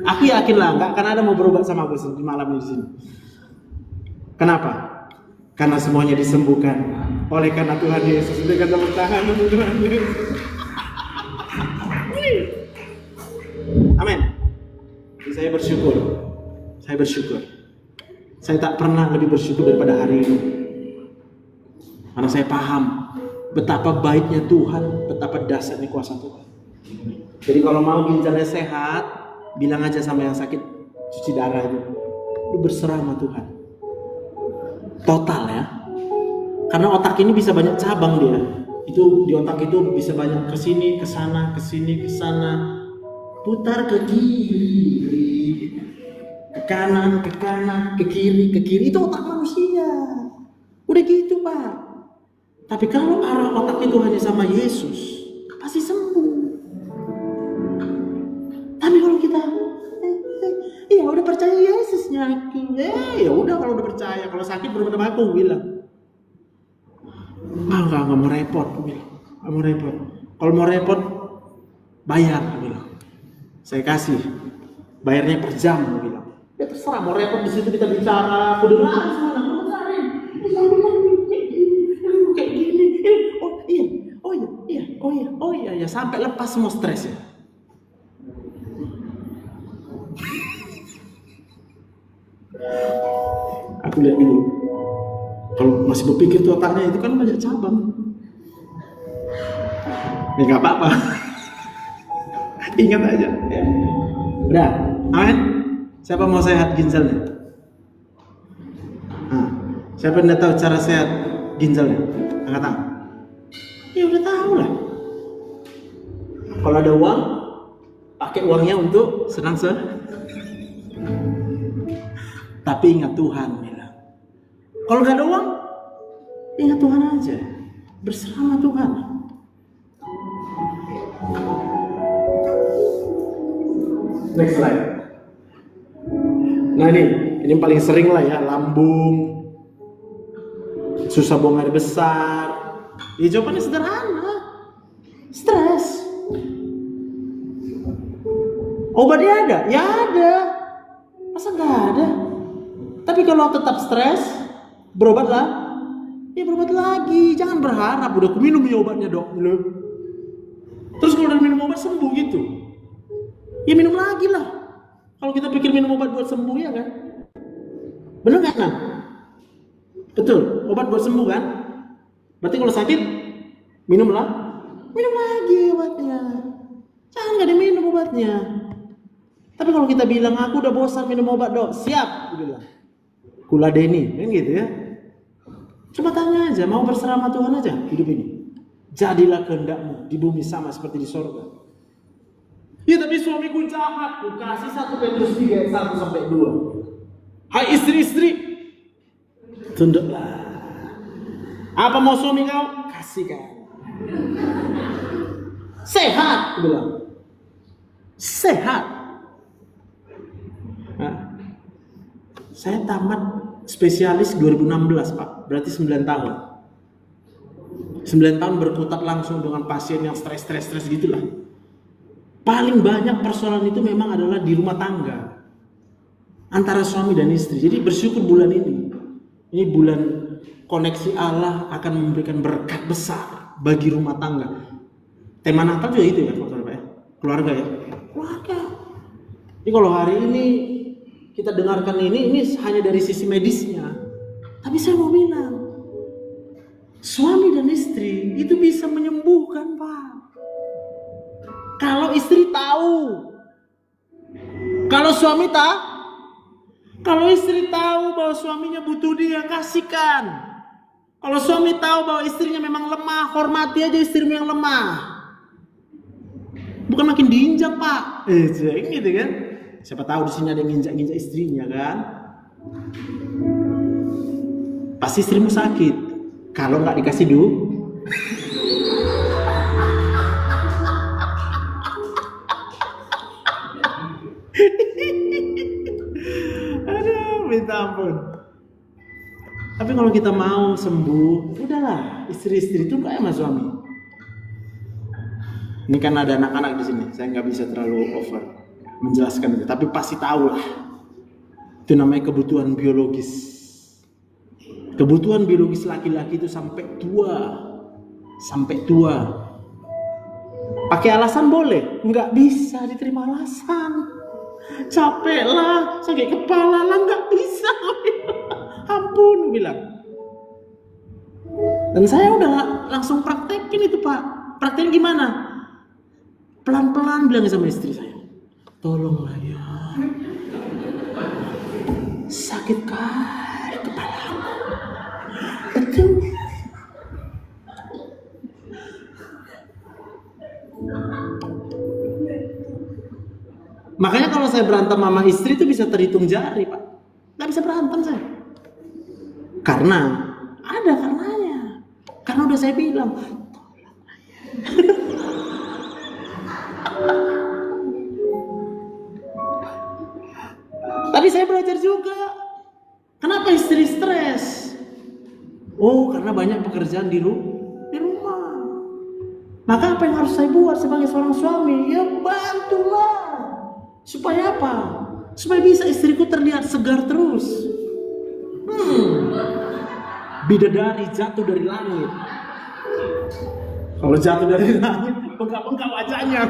Aku yakin lah nggak akan ada mau berobat sama aku di malam di sini. Kenapa? Karena semuanya disembuhkan oleh karena Tuhan Yesus. Berikan tepuk tangan untuk Tuhan Yesus. Amin. Saya bersyukur. Saya tak pernah lebih bersyukur daripada hari ini. Karena saya paham betapa baiknya Tuhan, betapa dahsyatnya kuasa Tuhan. Jadi kalau mau ginjalnya sehat, bilang aja sama yang sakit cuci darah itu, lu berserah sama Tuhan. Total ya. Karena otak ini bisa banyak cabang dia. Itu di otak itu bisa banyak ke sini, ke sana, ke sini, ke sana. Putar ke kiri, ke kanan, ke kiri. Itu otak manusia. Udah gitu, Pak. Tapi kalau arah otak itu hanya sama Yesus, pasti sembuh. Tapi kalau kita, ya udah percaya Yesus nyaki, ya udah kalau udah percaya, kalau sakit berobat sama aku bilang, nggak mau repot, nggak mau repot. Kalau mau repot, bayar, bilang. Saya kasih, bayarnya per jam, bilang. Ya terserah mau repot di situ kita bicara, aku dengar semua, aku dengerin. Oh iya, sampai lepas semua stres ya. Aku lihat dulu. Kalau masih berpikir tuh otaknya itu kan banyak cabang. Ya nggak apa-apa. Ingat aja. Ya. Udah, amin. Siapa mau sehat ginjalnya? Nah, siapa yang tahu cara sehat ginjalnya? Angkat tangan. Ya udah tahu lah. Kalau ada uang, pakai uangnya untuk senang Tapi ingat Tuhan bilang. Kalau nggak ada uang, ingat Tuhan aja. Bersama Tuhan. Next slide. Nah ini paling sering lah ya, lambung, susah buang air besar. Ya jawabannya sederhana, stres. Obatnya ada? Ya ada. Masa nggak ada? Tapi kalau tetap stres, berobatlah. Ya berobat lagi. Jangan berharap udah minum ya obatnya dok. Terus kalau udah minum obat sembuh gitu, ya minum lagi lah. Kalau kita pikir minum obat buat sembuh ya kan? Bener nggak Nan? Betul. Obat buat sembuh kan? Berarti kalau sakit minumlah. Minum lagi obatnya. Jangan nggak diminum obatnya. Tapi kalau kita bilang aku udah bosan minum obat dok, siap, bilang. Kuladeni, kan gitu ya. Coba tanya aja, mau berserah sama Tuhan aja hidup ini. Jadilah kehendakmu di bumi sama seperti di sorga. Ya tapi suamiku jahat, ku kasih 1 Petrus 3 ayat 1 sampai 2. Hai istri-istri, tunduklah. Apa mau suami kau? Kasihkan. Sehat, bilang. Sehat. Nah, saya tamat spesialis 2016 Pak, berarti 9 tahun. 9 tahun berkutat langsung dengan pasien yang stres gitulah. Paling banyak persoalan itu memang adalah di rumah tangga antara suami dan istri. Jadi bersyukur bulan ini bulan koneksi Allah akan memberikan berkat besar bagi rumah tangga. Tema Natal juga itu ya, Pak ya. Keluarga ya. Keluarga. Jadi kalau hari ini kita dengarkan ini hanya dari sisi medisnya. Tapi saya mau bilang, suami dan istri itu bisa menyembuhkan, Pak. Kalau istri tahu, kalau suami tahu, kalau istri tahu bahwa suaminya butuh dia, kasihkan. Kalau suami tahu bahwa istrinya memang lemah, hormati aja istrimu yang lemah. Bukan makin diinjak Pak, gitu kan? Siapa tahu di sini ada yang nginjak istrinya kan? Pasti istrimu sakit. Kalau nggak dikasih duit. Aduh, minta ampun. Tapi kalau kita mau sembuh, udahlah, istri-istri itu kayak sama suami. Ini kan ada anak-anak di sini, saya nggak bisa terlalu over menjelaskan itu, tapi pasti tahu lah. Itu namanya kebutuhan biologis. Kebutuhan biologis laki-laki itu sampai tua. Pakai alasan boleh, nggak bisa diterima alasan. Capek lah, sakit kepala lah, nggak bisa. Ampun, bilang. Dan saya udah langsung praktekin itu Pak. Praktekin gimana? Pelan-pelan bilang sama istri saya, tolonglah ya, sakit kali kepala. Betul. Makanya kalau saya berantem sama istri itu bisa terhitung jari Pak. Nggak bisa berantem saya. Karena ada karenanya. Karena udah saya bilang, tolonglah ya. Tapi saya belajar juga. Kenapa istri stres? Oh, karena banyak pekerjaan di rumah. Maka apa yang harus saya buat sebagai seorang suami? Ya bantulah. Supaya apa? Supaya bisa istriku terlihat segar terus. Bidadari jatuh dari langit. Kalau jatuh dari langit, bengkak-bengkak wajahnya.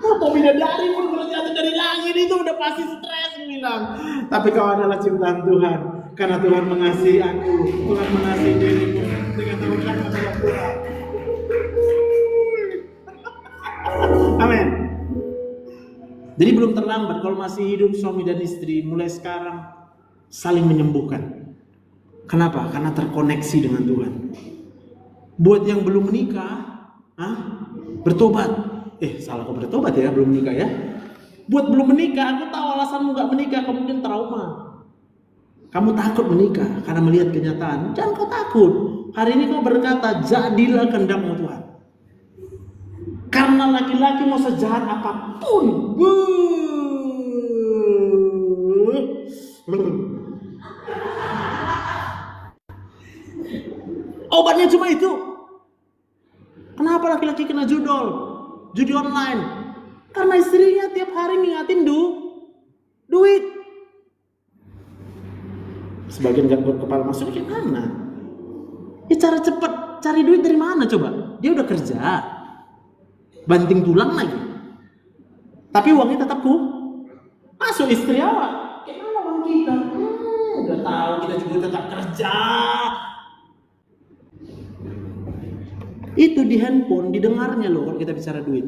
Mau bidadari pun berjatuh dari langit itu udah pasti stres bilang. Tapi kau adalah ciptaan Tuhan. Karena Tuhan mengasihi aku, Tuhan mengasihi dirimu dengan Tuhan adalah Tuhan. Amin. Jadi belum terlambat kalau masih hidup suami dan istri, mulai sekarang saling menyembuhkan. Kenapa? Karena terkoneksi dengan Tuhan. Buat yang belum menikah, bertobat. Salah kok bertobat ya, belum menikah ya. Buat belum menikah, aku tahu alasanmu gak menikah, kamu mungkin trauma. Kamu takut menikah karena melihat kenyataan. Jangan kau takut. Hari ini kau berkata, jadilah kehendakmu Tuhan. Karena laki-laki mau sejahat apapun, obatnya cuma itu. Kenapa laki-laki kena judi online? Karena istrinya tiap hari ngingatin duit. Sebagian gak berkepala maksudnya gimana? Ya cara cepat cari duit dari mana coba? Dia udah kerja, banting tulang lagi, tapi uangnya tetap masuk istri awak. Gimana uang kita? Udah tahu kita juga tetap kerja. Itu di handphone didengarnya loh kalau kita bicara duit.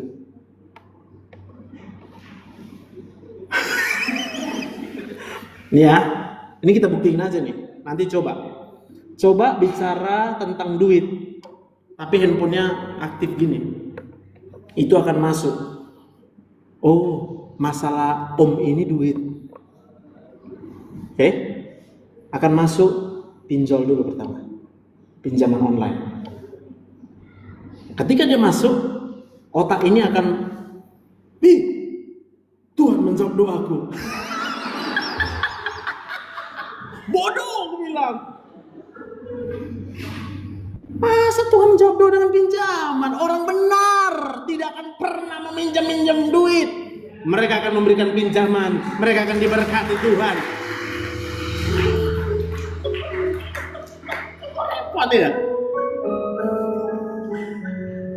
Nih ya, ini kita buktiin aja nih. Nanti coba bicara tentang duit, tapi handphonenya aktif gini. Itu akan masuk. Oh, masalah om ini duit. Oke? Akan masuk pinjol dulu pertama. Pinjaman online. Ketika dia masuk, otak ini akan, Tuhan menjawab doaku. Bodoh, aku bilang. Masa Tuhan menjawab doa dengan pinjaman? Orang benar tidak akan pernah meminjam duit. Mereka akan memberikan pinjaman. Mereka akan diberkati Tuhan. Repot ya?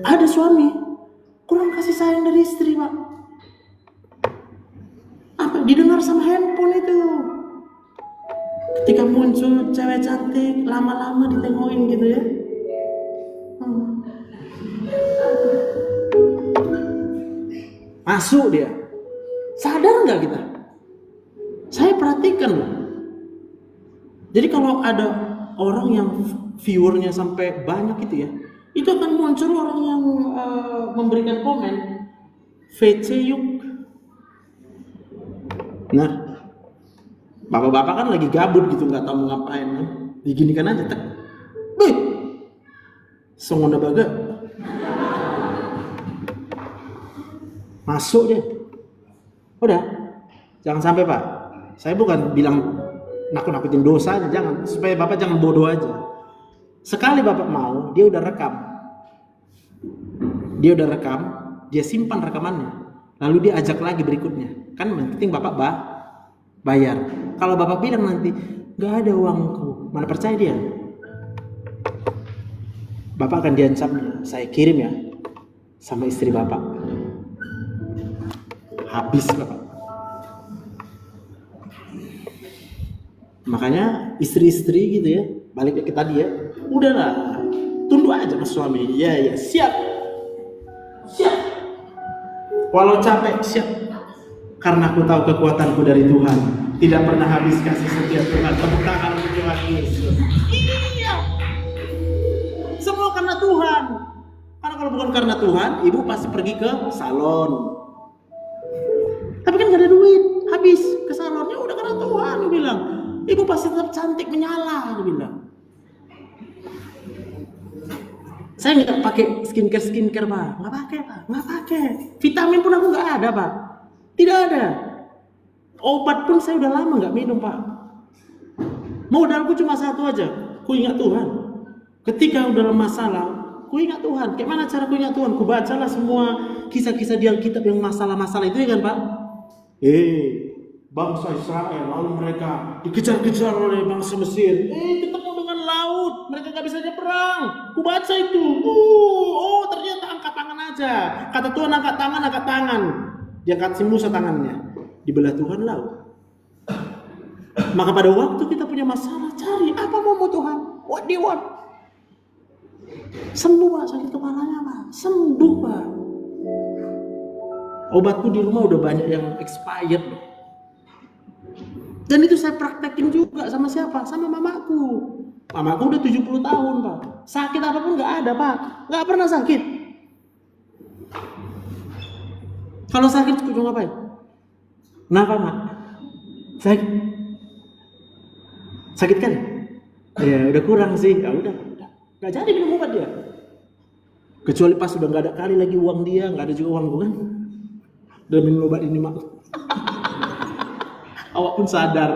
Ada suami kurang kasih sayang dari istri, Pak. Apa didengar sama handphone itu? Ketika muncul cewek cantik, lama-lama ditengokin gitu ya. Masuk dia. Sadar nggak kita? Saya perhatikan loh. Jadi kalau ada orang yang viewernya sampai banyak gitu ya, itu akan muncul orang yang memberikan komen VC yuk. Nah, bapak-bapak kan lagi gabut gitu, nggak tahu mau ngapain kan? Diginikan aja tek. Songonda baga. Masuk deh. Udah. Jangan sampai, Pak. Saya bukan bilang nakut-nakutin dosanya, jangan. Supaya Bapak jangan bodoh aja. Sekali Bapak mau, dia udah rekam. Dia simpan rekamannya. Lalu dia ajak lagi berikutnya. Kan yang penting Bapak bayar. Kalau Bapak bilang nanti, gak ada uangku, mana percaya dia? Bapak akan diancamnya. Saya kirim ya sama istri Bapak. Habis Bapak. Makanya istri-istri gitu ya, balik ke tadi ya, udahlah, tunduk aja mas suami. Ya siap. Walau capek siap. Karena aku tahu kekuatanku dari Tuhan. Tidak pernah habis kasih setia Tuhan. Tepuk tangan untuk Tuhan Yesus. Iya. Semua karena Tuhan. Karena kalau bukan karena Tuhan, ibu pasti pergi ke salon. Tapi kan gak ada duit, habis ke salonnya udah karena Tuhan. Ibu bilang, ibu pasti tetap cantik menyala. Ibu bilang, saya nggak pakai skincare Pak, nggak pakai. Vitamin pun aku nggak ada Pak, tidak ada. Obat pun saya udah lama nggak minum Pak. Modalku cuma satu aja, ku ingat Tuhan. Ketika udah masalah, ku ingat Tuhan. Kayak mana cara ku ingat Tuhan? Ku bacalah semua kisah-kisah di Alkitab yang masalah-masalah itu ya kan Pak. Bangsa Israel lalu mereka dikejar-kejar oleh bangsa Mesir. Ketemu dengan laut, mereka nggak bisa aja perang. Ku baca itu. Ternyata angkat tangan aja. Kata Tuhan angkat tangan. Dia angkat si Musa tangannya. Dibelah Tuhan laut. Maka pada waktu kita punya masalah, cari apa mau Tuhan? What do you want? Sembuh Pak, sakit kepalanya Pak. Sembuh Pak. Obatku di rumah udah banyak yang expired. Dan itu saya praktekin juga sama siapa? Sama mamaku. Mamaku udah 70 tahun Pak. Sakit apapun gak ada Pak. Gak pernah sakit. Kalau sakit cuma ngapain? Kenapa Mak? Sakit kan? Ya udah kurang sih. Ya udah. Gak jadi minum obat dia. Kecuali pas udah gak ada kali lagi uang dia, gak ada juga uang gue kan. Udah minum obat ini Mak. Awak pun sadar.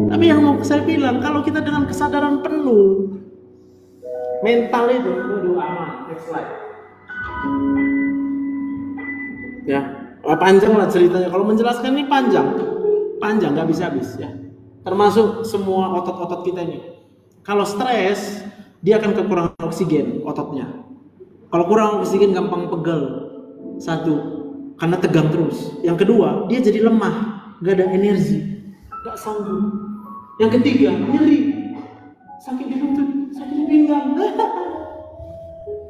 Tapi yang mau saya bilang, kalau kita dengan kesadaran penuh, mental itu aman. Next slide. Ya, panjang lah ceritanya. Kalau menjelaskan ini panjang, nggak bisa habis ya. Termasuk semua otot-otot kita ini. Kalau stres, dia akan kekurangan oksigen ototnya. Kalau kurang oksigen gampang pegel. Satu, karena tegang terus. Yang kedua, dia jadi lemah, nggak ada energi, nggak sanggup. Yang ketiga, nyeri, sakit di lutut, sakit di pinggang.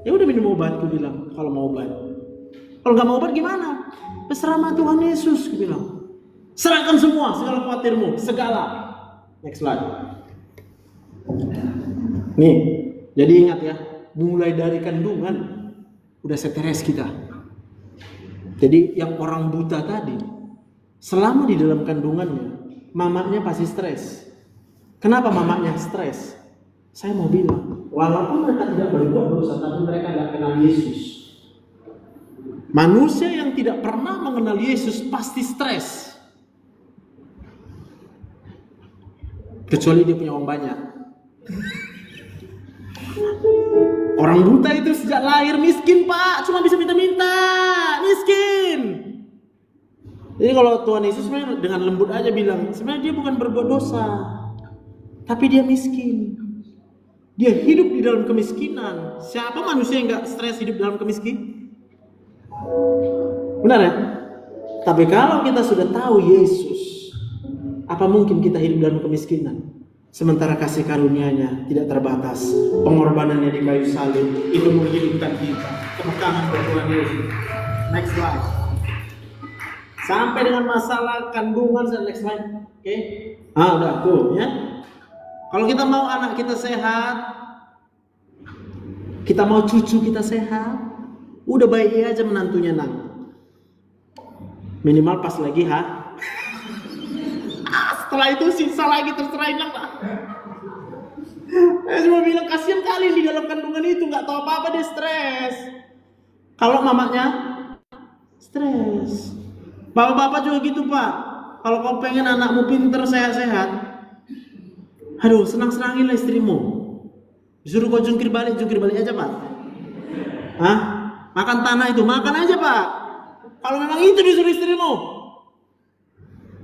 Ya udah minum obat, gue bilang. Kalau mau obat, kalau nggak mau obat gimana? Berserah sama Tuhan Yesus, gue bilang. Serahkan semua, segala khawatirmu, segala. Next slide. Nih, jadi ingat ya, mulai dari kandungan udah stres kita. Jadi yang orang buta tadi, selama di dalam kandungannya, mamanya pasti stres. Kenapa mamanya stres? Saya mau bilang, walaupun mereka tidak berbuat dosa, tapi mereka tidak kenal Yesus. Manusia yang tidak pernah mengenal Yesus pasti stres. Kecuali dia punya uang banyak. Orang buta itu sejak lahir miskin Pak, cuma bisa minta-minta, miskin. Jadi kalau Tuhan Yesus sebenarnya dengan lembut aja bilang, sebenarnya dia bukan berbuat dosa, tapi dia miskin. Dia hidup di dalam kemiskinan. Siapa manusia yang gak stres hidup dalam kemiskinan? Benar ya? Tapi kalau kita sudah tahu Yesus, apa mungkin kita hidup dalam kemiskinan? Sementara kasih karunia-Nya tidak terbatas, pengorbanannya di kayu salib itu menghidupkan kita. Tepuk tangan buat Tuhan Yesus. Next slide. Sampai dengan masalah kandungan, next slide. Oke. Udah tuh ya. Kalau kita mau anak kita sehat, kita mau cucu kita sehat, udah baik aja menantunya minimal pas lagi setelah itu sisa lagi terserah Inang Pak. Saya cuma bilang kasihan kali di dalam kandungan itu nggak tahu apa-apa dia stres. Kalau mamanya stres, bapak-bapak juga gitu Pak. Kalau kau pengen anakmu pinter sehat-sehat, aduh senang-senanginlah istrimu. Disuruh kau jungkir balik aja Pak. Makan tanah itu makan aja Pak. Kalau memang itu disuruh istrimu,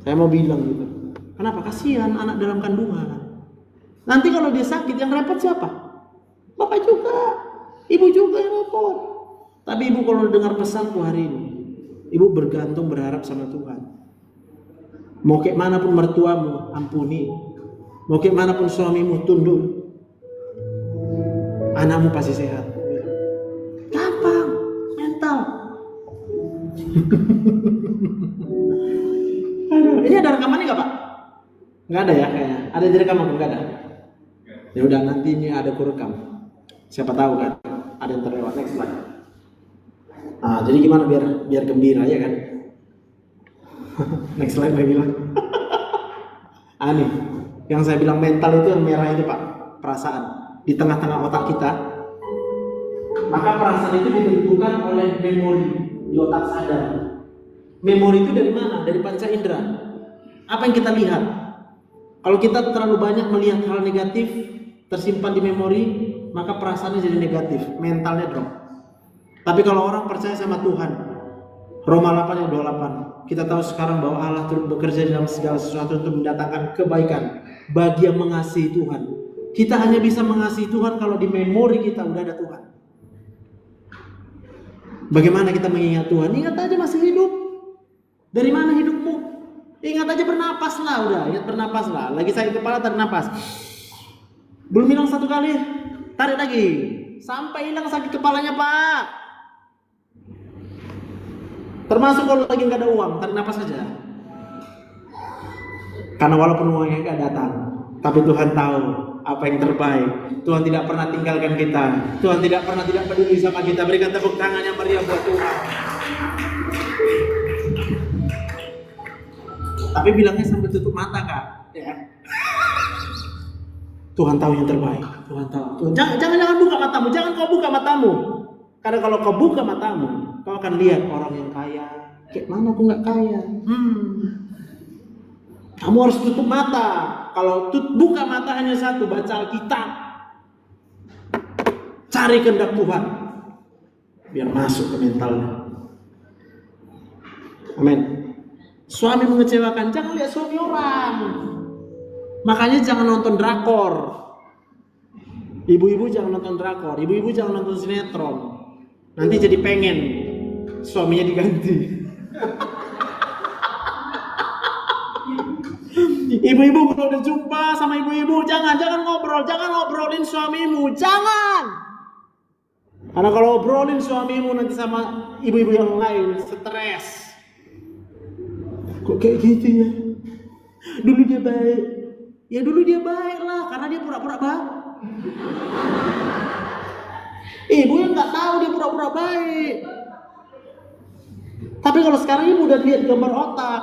saya mau bilang gitu. Kenapa? Kasihan anak dalam kandungan. Nanti kalau dia sakit yang repot siapa? Bapak juga, ibu juga yang repot. Tapi ibu kalau dengar pesanku hari ini, ibu bergantung berharap sama Tuhan. Mau kayak manapun mertuamu, ampuni. Mau kayak manapun suamimu, tunduk. Anakmu pasti sehat. Gampang, mental. Aduh, ini ada rekamannya nggak Pak? Nggak ada ya kayaknya. Ada di rekaman nggak ada? Ya udah nanti ini ada kurekam. Siapa tahu kan ada yang terlewat. Next slide. Jadi gimana biar gembira ya kan? Next slide lagi lah. Nih, yang saya bilang mental itu yang merah itu Pak, perasaan di tengah-tengah otak kita. Maka perasaan itu ditentukan oleh memori di otak sadar. Memori itu dari mana? Dari panca indera. Apa yang kita lihat? Kalau kita terlalu banyak melihat hal negatif tersimpan di memori, maka perasaannya jadi negatif, mentalnya drop. Tapi kalau orang percaya sama Tuhan, Roma 8 ayat 28, kita tahu sekarang bahwa Allah turut bekerja dalam segala sesuatu untuk mendatangkan kebaikan bagi yang mengasihi Tuhan. Kita hanya bisa mengasihi Tuhan kalau di memori kita udah ada Tuhan. Bagaimana kita mengingat Tuhan? Ingat aja masih hidup. Dari mana hidupmu? Ingat aja bernapas lah, udah. Ingat bernapas lah. Lagi sakit kepala, tarik napas. Belum hilang 1 kali, tarik lagi. Sampai hilang sakit kepalanya, Pak. Termasuk kalau lagi nggak ada uang, tarik napas saja. Karena walaupun uangnya nggak datang, tapi Tuhan tahu apa yang terbaik. Tuhan tidak pernah tinggalkan kita. Tuhan tidak pernah tidak peduli sama kita. Berikan tepuk tangan yang meriah buat Tuhan. Tapi bilangnya sampai tutup mata, Kak. Ya. Tuhan tahu yang terbaik. Tuhan tahu. Jangan buka matamu. Jangan kau buka matamu. Karena kalau kau buka matamu, kau akan lihat orang yang kaya. Kayak mana aku nggak kaya? Kamu harus tutup mata. Kalau buka mata hanya satu, baca Alkitab. Cari kehendak Tuhan. Biar masuk ke mentalnya. Amin. Suami mengecewakan, jangan lihat suami orang. Makanya jangan nonton drakor. Ibu-ibu jangan nonton drakor. Ibu-ibu jangan nonton sinetron. Nanti jadi pengen suaminya diganti. Ibu-ibu kalau udah jumpa sama ibu-ibu, jangan ngobrolin suamimu, jangan. Karena kalau obrolin suamimu nanti sama ibu-ibu yang lain stres. Kok kayak gitu ya? Dulu dia baik. Ya dulu dia baik lah, karena dia pura-pura baik. Ibu yang nggak tahu dia pura-pura baik. Tapi kalau sekarang ibu udah lihat gambar otak,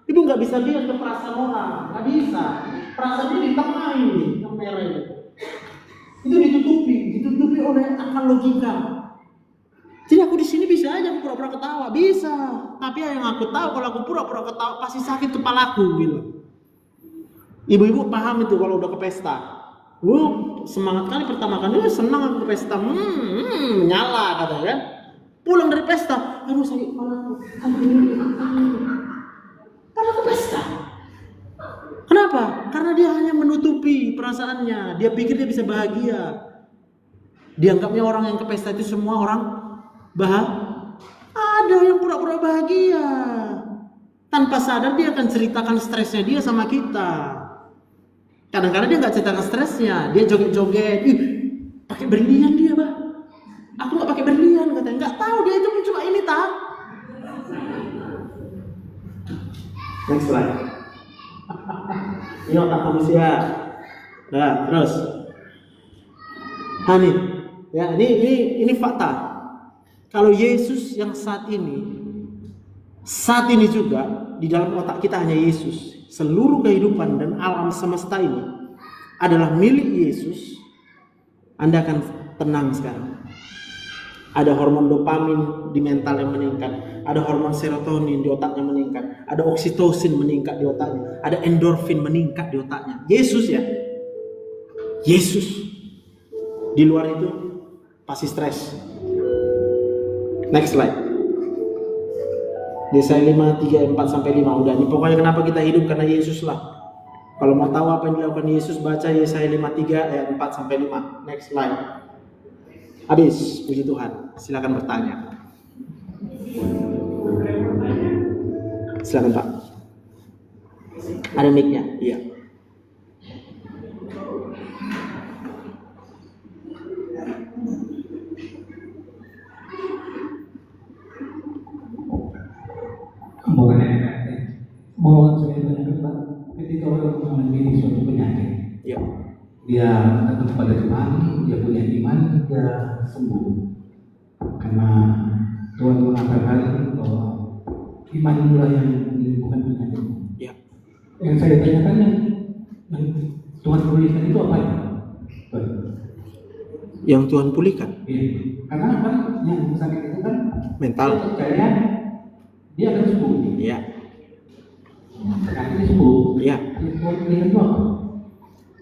ibu nggak bisa lihat ke perasaan orang, nggak bisa. Perasaannya ditengahi kamera itu. Itu ditutupi oleh akal logika. Jadi aku di sini bisa aja aku pura-pura ketawa, bisa. Tapi yang aku tahu kalau aku pura-pura ketawa pasti sakit kepalaku gitu. Ibu-ibu paham itu kalau udah ke pesta. Semangat kali pertama kali, senang aku ke pesta. Menyala katanya kan. Pulang dari pesta, aduh sakit kepalaku. Padahal ke pesta. Kenapa? Karena dia hanya menutupi perasaannya. Dia pikir dia bisa bahagia. Dianggapnya orang yang ke pesta itu semua orang ada yang pura-pura bahagia. Tanpa sadar dia akan ceritakan stresnya dia sama kita. Kadang-kadang dia nggak ceritakan stresnya, dia joget-joget. Pakai berlian dia, Bah. Aku nggak pakai berlian katanya. Nggak tahu dia itu cuma ini tak. Next slide. Ini otak manusia. Nah, terus. Nah, ini fakta. Kalau Yesus yang saat ini juga di dalam otak kita hanya Yesus. Seluruh kehidupan dan alam semesta ini adalah milik Yesus. Anda akan tenang sekarang. Ada hormon dopamin di mental yang meningkat, ada hormon serotonin di otaknya meningkat, ada oksitosin meningkat di otaknya, ada endorfin meningkat di otaknya. Yesus ya, Yesus. Di luar itu pasti stres. Next slide. Yesaya 5:3-4-5. Udah, ini pokoknya kenapa kita hidup karena Yesus lah. Kalau mau tahu apa yang dilakukan Yesus, baca Yesaya 5:3-4-5. Next slide. Habis, puji Tuhan. Silakan bertanya. Silakan Pak. Ada mic-nya? Iya. Mau saya tanyakan Pak, ketika orang mengalami suatu penyakit, ya. Dia datang kepada Tuhan, dia punya iman, dia sembuh. Karena Tuhan mengatakan bahwa iman itulah yang menyembuhkan penyakit. Ya. Yang saya tanyakan yang Tuhan pulihkan itu apa ya? Yang Tuhan pulihkan? Iya. Karena kan yang sakit itu kan mental. Dia percaya dia akan sembuh. Iya. Ya.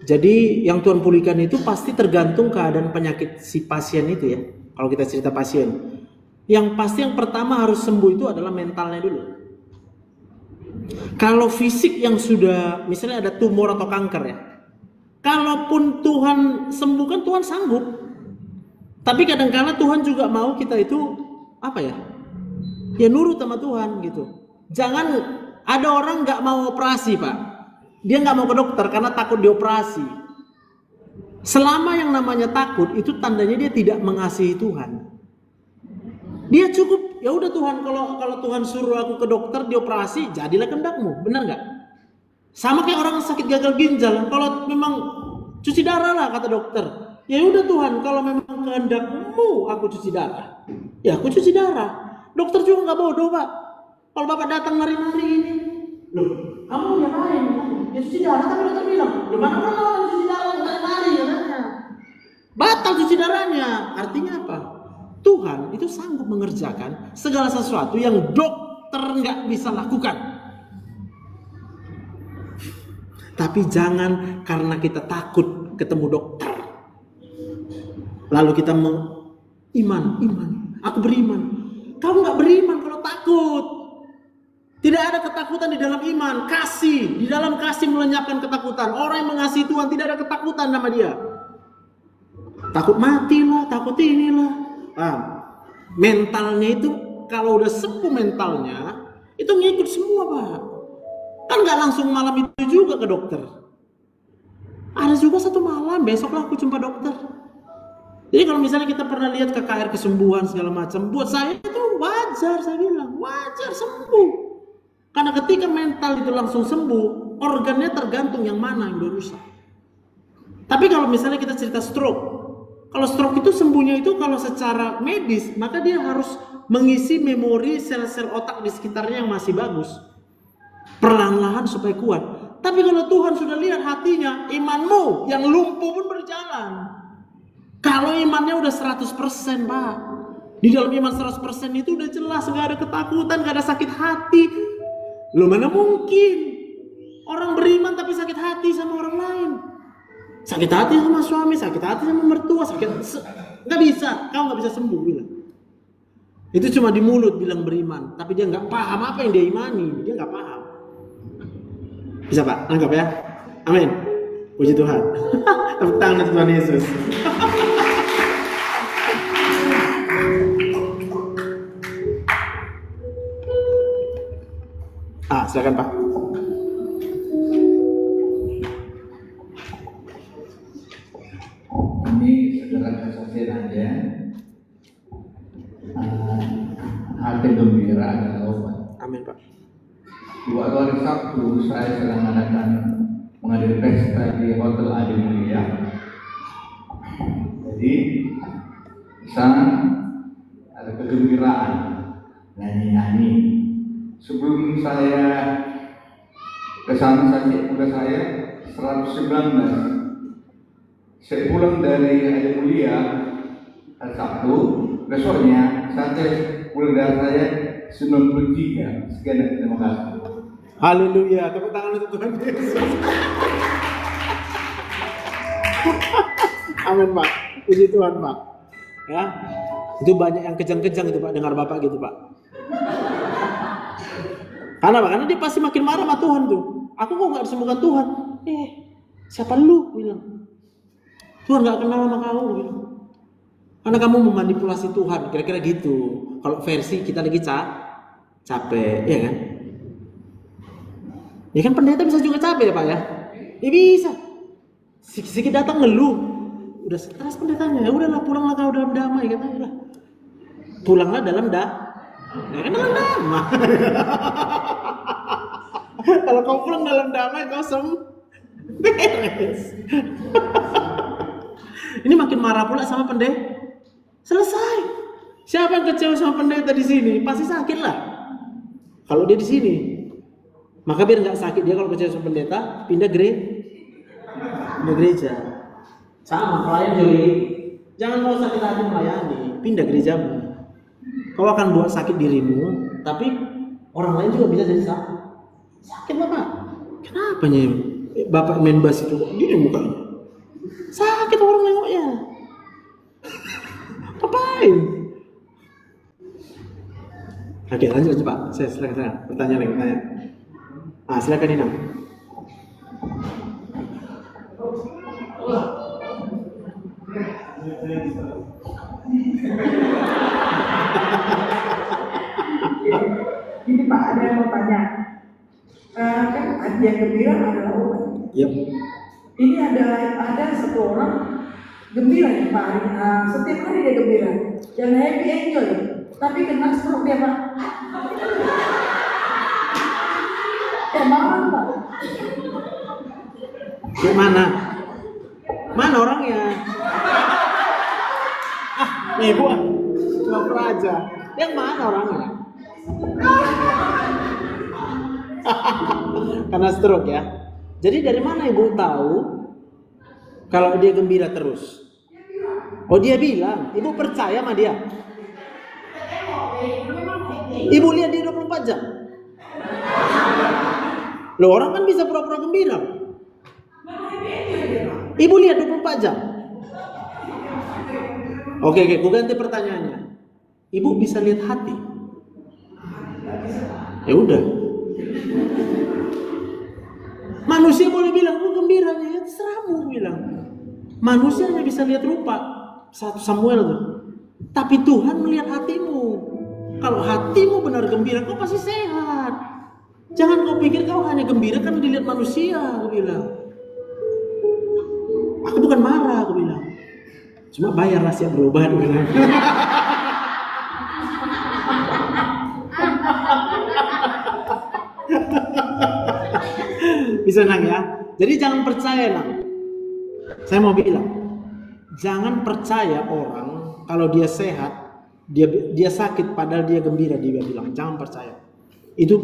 Jadi yang Tuhan pulihkan itu pasti tergantung keadaan penyakit si pasien itu ya. Kalau kita cerita pasien, yang pasti yang pertama harus sembuh itu adalah mentalnya dulu. Kalau fisik yang sudah misalnya ada tumor atau kanker ya, Kalaupun Tuhan sembuhkan, Tuhan sanggup. Tapi kadang-kala Tuhan juga mau kita itu apa ya? Ya nurut sama Tuhan gitu. Jangan ada orang nggak mau operasi, Pak. Dia nggak mau ke dokter karena takut dioperasi. Selama yang namanya takut itu tandanya dia tidak mengasihi Tuhan. Dia cukup, ya udah Tuhan, kalau Tuhan suruh aku ke dokter dioperasi, jadilah kehendakmu, benar nggak? Sama kayak orang sakit gagal ginjal, kalau memang cuci darah lah kata dokter. Ya udah Tuhan, kalau memang kehendakmu aku cuci darah, ya aku cuci darah. Dokter juga nggak bodoh, Pak. Kalau Bapak datang nari-nari ini, loh, kamu ngapain? Ya cuci darah, tapi dokter bilang, loh mana pernah orang cuci darah nari-nari ya? Batal cuci darahnya. Artinya apa? Tuhan itu sanggup mengerjakan segala sesuatu yang dokter nggak bisa lakukan. Tapi jangan karena kita takut ketemu dokter, lalu kita iman, aku beriman. Kamu nggak beriman kalau takut. Tidak ada ketakutan di dalam iman. Kasih, di dalam kasih melenyapkan ketakutan. Orang yang mengasihi Tuhan tidak ada ketakutan sama dia. Takut mati lah, takut inilah. Mentalnya itu kalau udah sembuh mentalnya itu ngikut semua, Pak. Kan nggak langsung malam itu juga ke dokter. Ada juga satu malam besoklah aku jumpa dokter. Jadi kalau misalnya kita pernah lihat KKR kesembuhan segala macam, buat saya itu wajar, saya bilang wajar sembuh. Karena ketika mental itu langsung sembuh, organnya tergantung yang mana yang udah rusak. Tapi kalau misalnya kita cerita stroke, kalau stroke itu sembuhnya itu kalau secara medis, maka dia harus mengisi memori sel-sel otak di sekitarnya yang masih bagus. Perlahan-lahan supaya kuat. Tapi kalau Tuhan sudah lihat hatinya, imanmu yang lumpuh pun berjalan. Kalau imannya udah 100%, Pak. Di dalam iman 100% itu udah jelas, gak ada ketakutan, gak ada sakit hati. Loh mana mungkin orang beriman tapi sakit hati sama orang lain? Sakit hati sama suami, sakit hati sama mertua, nggak bisa, kau nggak bisa sembuh bilang. Itu cuma di mulut bilang beriman, tapi dia nggak paham apa yang dia imani, dia nggak paham. Bisa Pak, nangkap ya? Amin. Puji Tuhan. Tepuk tangan untuk Tuhan Yesus. Silakan Pak. Ini saudara kesaksian aja. Hati gembira adalah obat. Amin Pak. 2 hari Sabtu saya sedang mengadakan menghadiri pesta di Hotel Adi Mulia. Jadi di sana ada kegembiraan, nyanyi-nyanyi. Sebelum saya ke sana, saya udah saya 119. Saya pulang dari Adi Mulia hari Sabtu, besoknya saya pulang dari saya 93. Sekian dan terima kasih. Haleluya, tepuk tangan untuk Tuhan Yesus. Amin Pak, puji Tuhan Pak. Ya, itu banyak yang kejang-kejang itu Pak, dengar Bapak gitu Pak. Karena dia pasti makin marah sama Tuhan tuh. Aku kok nggak disembuhkan Tuhan? Siapa lu? Bilang. Tuhan nggak kenal sama kamu. Bilang. Karena kamu memanipulasi Tuhan, kira-kira gitu. Kalau versi kita lagi capek, ya kan? Ya kan pendeta bisa juga capek ya Pak ya? Ya bisa. Sikit-sikit datang ngeluh. Udah stres pendetanya, ya udahlah pulanglah kau dalam damai katanya lah. Pulanglah dalam ya kan dalam damai. Kalau kau pulang dalam damai kau beres. Ini makin marah pula sama pendeta. Selesai. Siapa yang kecewa sama pendeta di sini? Pasti sakit lah. Kalau dia di sini, maka biar nggak sakit dia kalau kecewa sama pendeta, pindah gereja. Sama pelayan juga. Jangan mau sakit hati melayani, pindah gerejamu. Kau akan buat sakit dirimu, tapi orang lain juga bisa jadi sakit Bapak. Kenapa nih Bapak main bass itu gini mukanya? Sakit orang nengoknya. Ngapain? Oke lanjut Pak. Saya silakan bertanya lagi. Silakan Inam. Kan yang gembira adalah obat. Yep. Ini ada satu orang gembira ya Pak, setiap hari dia gembira, yang happy enjoy, tapi kena stroke dia Pak. Marah Pak. Gimana? Mana orangnya? Ibu, coba aja. Yang mana orangnya? Karena stroke ya. Jadi dari mana ibu tahu kalau dia gembira terus? Oh dia bilang, ibu percaya sama dia? Ibu lihat dia 24 jam. Loh orang kan bisa pura-pura gembira. Ibu lihat 24 jam. Oke, gue ganti pertanyaannya. Ibu bisa lihat hati? Ya udah. Manusia boleh bilang, gue gembiranya, ya terserahmu bilang. Manusia hanya bisa lihat rupa, 1 Samuel tuh. Tapi Tuhan melihat hatimu. Kalau hatimu benar gembira, kau pasti sehat. Jangan kau pikir kau hanya gembira kan dilihat manusia, aku bilang. Aku bukan marah, aku bilang. Cuma bayar rahasia berubah, aku bilang. Bisa nang ya. Jadi jangan percaya nang. Saya mau bilang, jangan percaya orang kalau dia sehat, dia sakit padahal dia gembira, dia bilang. Jangan percaya. Itu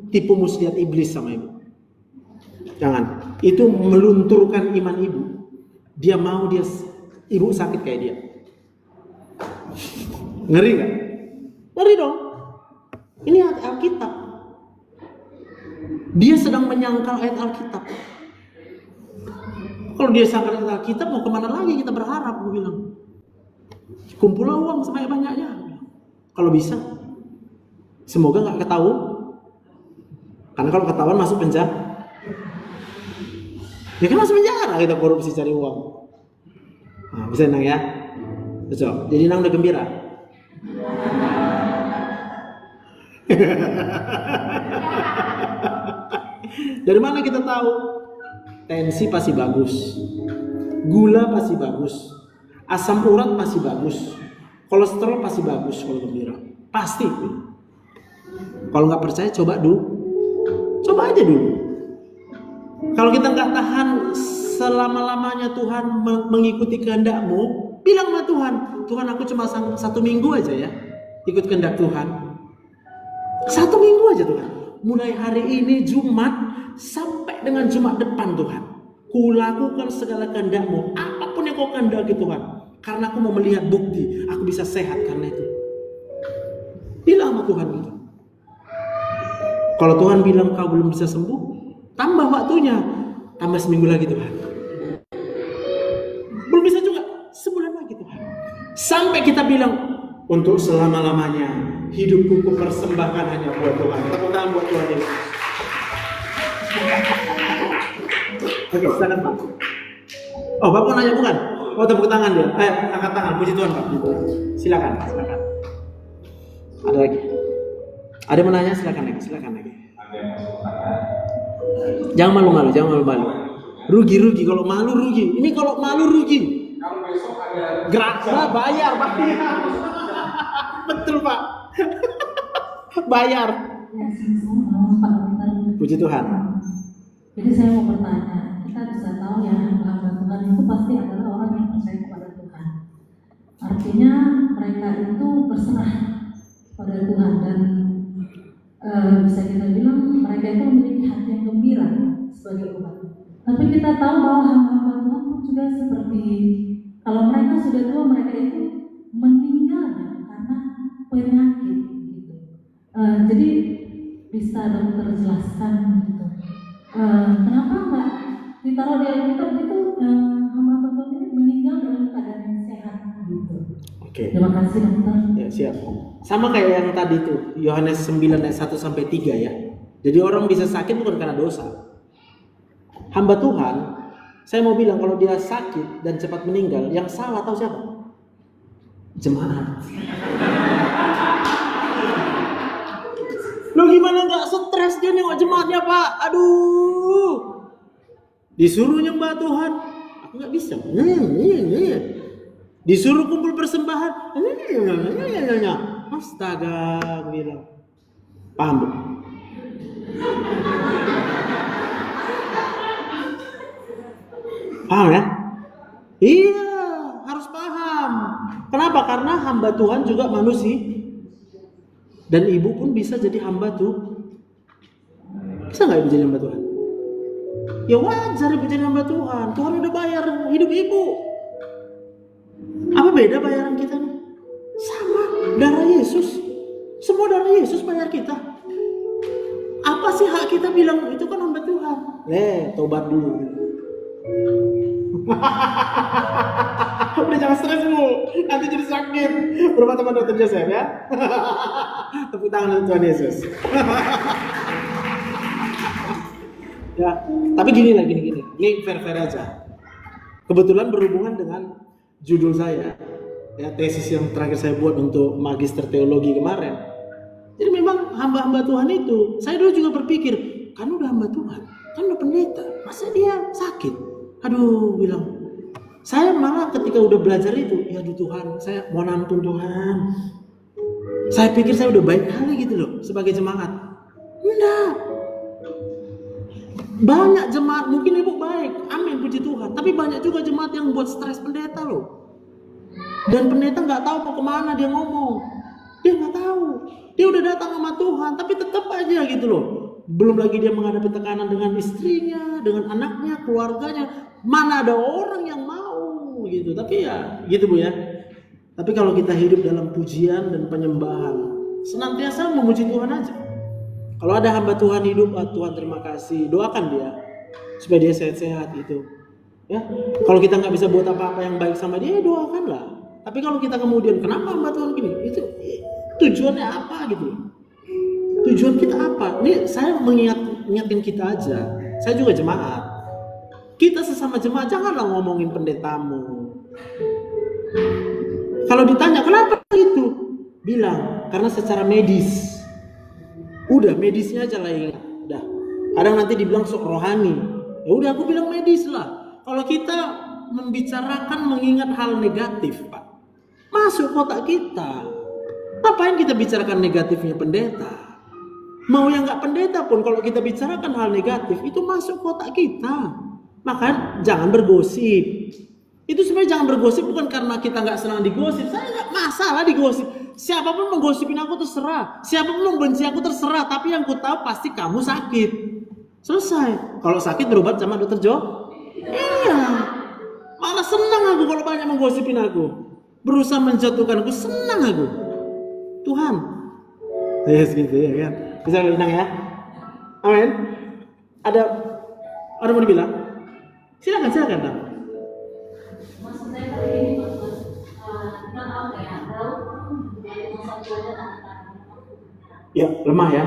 tipu muslihat iblis sama ibu. Jangan. Itu melunturkan iman ibu. Dia mau ibu sakit kayak dia. Ngeri gak? Ngeri dong. Ini ayat Alkitab. Dia sedang menyangkal ayat Alkitab. Kalau dia sangkal ayat Alkitab, mau kemana lagi kita berharap? Gue bilang, kumpullah uang sebanyak-banyaknya. Kalau bisa. Semoga gak ketahuan. Karena kalau ketahuan masuk penjara. Ya kan masuk penjara kita korupsi cari uang. Nah, bisa nang ya. Cocok. Jadi nang udah gembira. Dari mana kita tahu? Tensi pasti bagus, gula pasti bagus, asam urat pasti bagus, kolesterol pasti bagus kalau gembira. Pasti. Kalau nggak percaya coba aja dulu. Kalau kita nggak tahan selama-lamanya Tuhan mengikuti kehendak-Mu, bilang sama Tuhan, Tuhan aku cuma sanggup 1 minggu aja ya ikut kehendak Tuhan. 1 minggu aja Tuhan. Mulai hari ini Jumat sampai dengan Jumat depan Tuhan, kulakukan segala kehendak-Mu, apapun yang Kau kehendaki Tuhan, karena aku mau melihat bukti aku bisa sehat karena itu. Bilang sama Tuhan gitu. Kalau Tuhan bilang kau belum bisa sembuh, tambah waktunya, tambah 1 minggu lagi Tuhan. Belum bisa juga, 1 bulan lagi Tuhan. Sampai kita bilang, untuk selama-lamanya hidupku kupersembahkan hanya buat Tuhan. Tepuk tangan buat Tuhan Yesus. Oke, silakan Pak. Oh, Bapak nanya bukan? Oh, tepuk tangan dia. Angkat tangan, puji Tuhan Pak. Silakan. Ada lagi? Ada mau nanya? Silakan lagi. Jangan malu-malu. Rugi. Kalau malu rugi. Ini kalau malu rugi. Kalau besok ada Geraklah bayar Pak. Betul Pak. Bayar. Puji Tuhan. Jadi saya mau bertanya, kita bisa tahu ya hamba Tuhan itu pasti adalah orang yang percaya kepada Tuhan. Artinya mereka itu berserah pada Tuhan dan bisa kita bilang mereka itu memiliki hati yang gembira sebagai umat. Tapi kita tahu bahwa hamba Tuhan pun juga seperti kalau mereka sudah tua, mereka itu meninggal karena penyakit gitu. Jadi bisa dokter jelaskan gitu. Kenapa enggak ditaruh di Alkitab itu hamba Tuhan ini meninggal dalam keadaan yang sehat gitu. Oke. Terima kasih dokter. Ya, siap. Sama kayak yang tadi tuh, Yohanes 9 ayat 1 sampai 3 ya. Jadi orang bisa sakit bukan karena dosa. Hamba Tuhan, saya mau bilang kalau dia sakit dan cepat meninggal, yang salah tahu siapa? Jemaat. Lo gimana nggak stres dia nengok jemaatnya Pak? Aduh, disuruh nyembah Tuhan, aku nggak bisa. Disuruh kumpul persembahan, astaga, aku bilang, paham Bu? Paham ya? Iya, harus paham. Kenapa? Karena hamba Tuhan juga manusia. Dan ibu pun bisa jadi hamba tuh. Bisa nggak ibu jadi hamba Tuhan? Ya wajar ibu jadi hamba Tuhan. Tuhan udah bayar hidup ibu. Apa beda bayaran kita nih? Sama, darah Yesus. Semua darah Yesus bayar kita. Apa sih hak kita bilang itu kan hamba Tuhan? Tobat dulu. Udah jangan stres Bu, nanti jadi sakit. Berapa teman dokter Joseph ya? Tepuk tangan untuk Tuhan Yesus. Ya, tapi gini. Ini fair aja. Kebetulan berhubungan dengan judul saya, ya tesis yang terakhir saya buat untuk magister teologi kemarin. Jadi memang hamba-hamba Tuhan itu, saya dulu juga berpikir, kan udah hamba Tuhan, kan udah pendeta, masa dia sakit? Aduh, bilang. Saya malah ketika udah belajar itu, ya Tuhan, saya mau ampun Tuhan. Saya pikir saya udah baik kali gitu loh sebagai jemaat. Enggak. Banyak jemaat, mungkin ibu baik, amin puji Tuhan. Tapi banyak juga jemaat yang buat stres pendeta loh. Dan pendeta nggak tahu mau kemana dia ngomong. Dia nggak tahu. Dia udah datang sama Tuhan, tapi tetap aja gitu loh. Belum lagi dia menghadapi tekanan dengan istrinya, dengan anaknya, keluarganya. Mana ada orang yang mau gitu. Tapi ya gitu Bu ya. Tapi kalau kita hidup dalam pujian dan penyembahan, senantiasa memuji Tuhan aja. Kalau ada hamba Tuhan hidup, Tuhan terima kasih, doakan dia supaya dia sehat-sehat gitu. Ya, kalau kita nggak bisa buat apa-apa yang baik sama dia, doakanlah. Tapi kalau kita kemudian kenapa hamba Tuhan gini, itu tujuannya apa gitu? Tujuan kita apa? Ini saya mengingatkan kita aja. Saya juga jemaat. Kita sesama jemaat janganlah ngomongin pendetamu. Kalau ditanya kenapa itu, bilang karena secara medis. Udah medisnya aja lah ingat. Udah. Kadang nanti dibilang sok rohani. Ya udah aku bilang medis lah. Kalau kita membicarakan mengingat hal negatif, Pak, masuk kotak kita. Ngapain kita bicarakan negatifnya pendeta? Mau yang nggak pendeta pun kalau kita bicarakan hal negatif itu masuk kotak kita. Maka jangan bergosip. Itu sebenarnya jangan bergosip bukan karena kita nggak senang digosip. Saya nggak masalah digosip. Siapapun menggosipin aku terserah. Siapapun membenci aku terserah. Tapi yang ku tahu pasti kamu sakit. Selesai. Kalau sakit berobat sama dokter Jo? Iya. Malah senang aku kalau banyak menggosipin aku. Berusaha menjatuhkanku, senang aku. Tuhan. Yes gitu ya kan. Bisa menang ya. Amin. Ada mau dibilang? Silakan Dam. Maksudnya tadi ini kita tahu ya, Ya, lemah ya.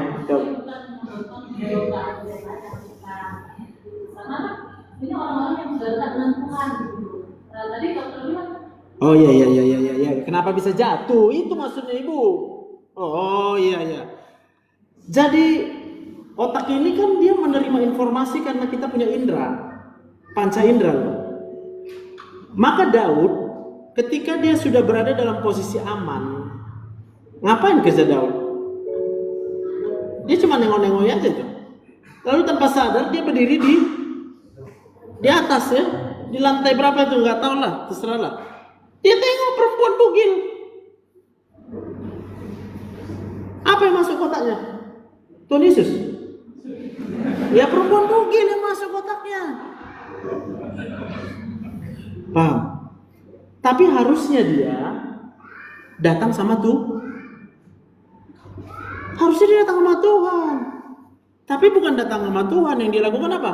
Karena ini orang-orang yang sudah dekat dengan Tuhan. Tadi dokter bilang. Oh iya. Kenapa bisa jatuh? Itu maksudnya Ibu. Oh iya. Jadi otak ini kan dia menerima informasi karena kita punya indera, panca indera loh. Maka Daud ketika dia sudah berada dalam posisi aman, ngapain kerja Daud? Dia cuma nengok-nengok aja tuh. Lalu tanpa sadar dia berdiri di atas ya, di lantai berapa itu nggak tahu lah, terserah lah. Dia tengok perempuan bugil. Apa yang masuk kotaknya? Tuhan Yesus. Ya perempuan bugil yang masuk kotaknya. Paham? Tapi harusnya dia datang sama Tuhan. Harusnya dia datang sama Tuhan. Tapi bukan datang sama Tuhan, yang dia lakukan apa?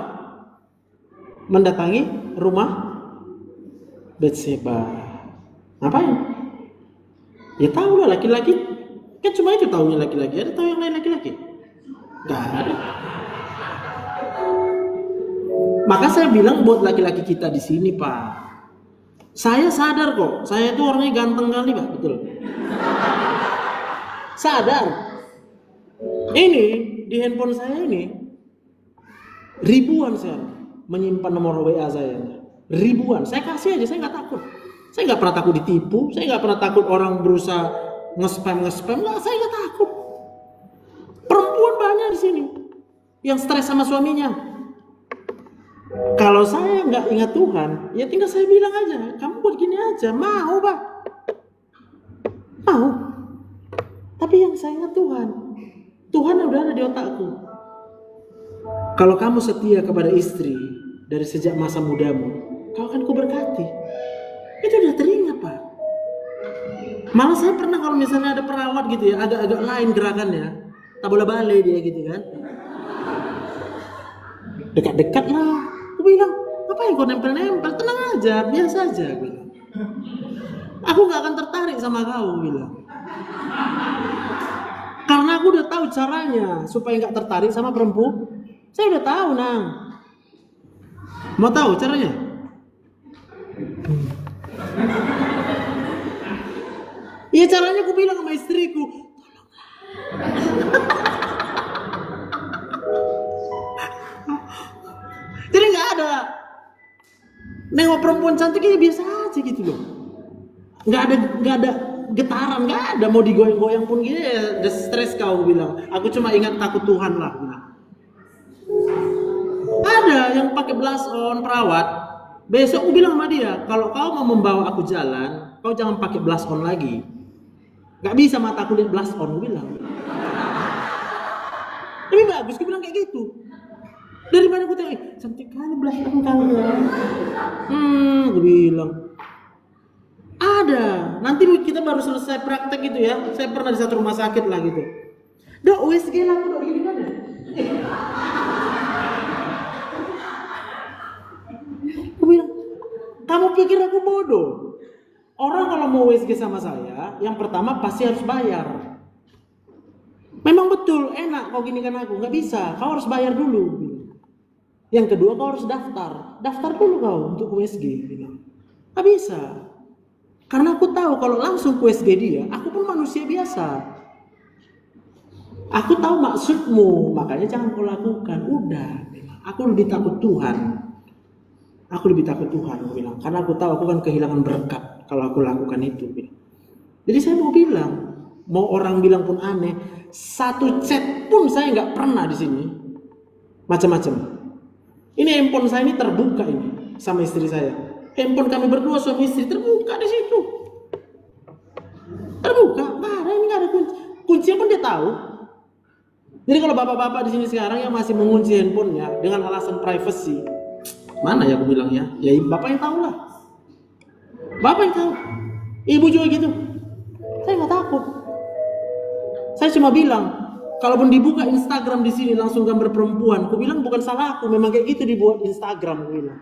Mendatangi rumah Betseba. Ngapain? Ya tahu lah laki-laki. Kan cuma itu taunya laki-laki. Ada tahu yang lain laki-laki? Gak ada. Maka saya bilang buat laki-laki kita di sini, Pak. Saya sadar kok. Saya itu orangnya ganteng kali, Pak. Betul. Sadar. Ini di handphone saya ini ribuan saya menyimpan nomor WA saya. Ribuan. Saya kasih aja, saya nggak takut. Saya nggak pernah takut ditipu. Saya nggak pernah takut orang berusaha nge-spam. Nggak, saya nggak takut. Perempuan banyak di sini yang stres sama suaminya. Kalau saya nggak ingat Tuhan, ya tinggal saya bilang aja, kamu buat gini aja, mau Pak? Mau. Tapi yang saya ingat Tuhan. Tuhan udah ada di otakku. Kalau kamu setia kepada istri dari sejak masa mudamu, kau akan kuberkati. Itu udah teringat Pak. Malah saya pernah kalau misalnya ada perawat gitu ya, agak-agak lain gerakannya, tak boleh balik dia gitu kan. Dekat-dekat lah. Aku bilang, ngapain kau nempel-nempel? Tenang aja, biasa aja. Aku bilang, aku gak akan tertarik sama kau. Bilang. Karena aku udah tahu caranya supaya gak tertarik sama perempuan. Saya udah tahu, Nang. Mau tahu caranya? Iya, caranya aku bilang sama istriku, jadi nggak ada nengok perempuan cantik ya biasa aja gitu loh, nggak ada getaran, nggak ada mau digoyang-goyang pun gitu ya, udah stres kau bilang. Aku cuma ingat takut Tuhan lah bilang. Ada yang pakai blush on perawat, besok aku bilang sama dia, kalau kau mau membawa aku jalan, kau jangan pakai blush on lagi. Nggak bisa mata aku lihat blush on, aku bilang. Tapi bagus, aku bilang kayak gitu. Daripada aku tengok, cantik kali blush on kalian. Aku bilang. Ada. Nanti kita baru selesai praktek gitu ya. Saya pernah di satu rumah sakit lah gitu. Dok, USG lah, dok, gini kan ya? Aku bilang, kamu pikir aku bodoh? Orang kalau mau USG sama saya, yang pertama pasti harus bayar. Memang betul, enak kau gini kan aku. Nggak bisa, kau harus bayar dulu. Yang kedua, kau harus daftar. Daftar dulu kau untuk USG. Nggak bisa. Karena aku tahu kalau langsung ke USG dia, aku pun manusia biasa. Aku tahu maksudmu, makanya jangan kau lakukan. Udah, aku lebih takut Tuhan. Aku lebih takut Tuhan, aku bilang. Karena aku tahu aku kan kehilangan berkat kalau aku lakukan itu. Jadi saya mau bilang, mau orang bilang pun aneh, satu chat pun saya nggak pernah di sini. Macam-macam. Ini handphone saya ini terbuka ini sama istri saya. Handphone kami berdua suami istri terbuka di situ. Terbuka, nggak ada, ini nggak ada kunci. Kuncinya pun dia tahu. Jadi kalau bapak-bapak di sini sekarang yang masih mengunci handphonenya dengan alasan privacy, mana ya aku bilangnya? Ya bapak yang tahu lah. Bapak yang tahu. Ibu juga gitu. Saya nggak takut. Saya cuma bilang, kalaupun dibuka Instagram di sini langsung gambar perempuan, aku bilang bukan salah aku, memang kayak gitu dibuat Instagram, aku bilang.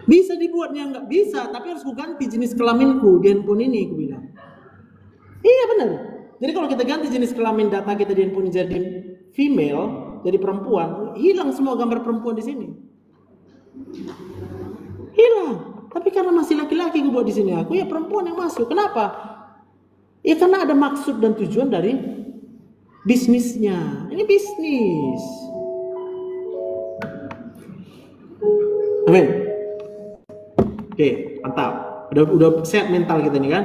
Bisa dibuatnya nggak bisa, tapi harus ku ganti jenis kelaminku di handphone ini, aku bilang. Iya benar. Jadi kalau kita ganti jenis kelamin data kita di handphone jadi female, jadi perempuan, hilang semua gambar perempuan di sini. Hilang. Tapi karena masih laki-laki gue buat di sini, aku ya perempuan yang masuk. Kenapa? Ya karena ada maksud dan tujuan dari bisnisnya. Ini bisnis. Amin. Oke, mantap. Udah sehat mental kita nih kan.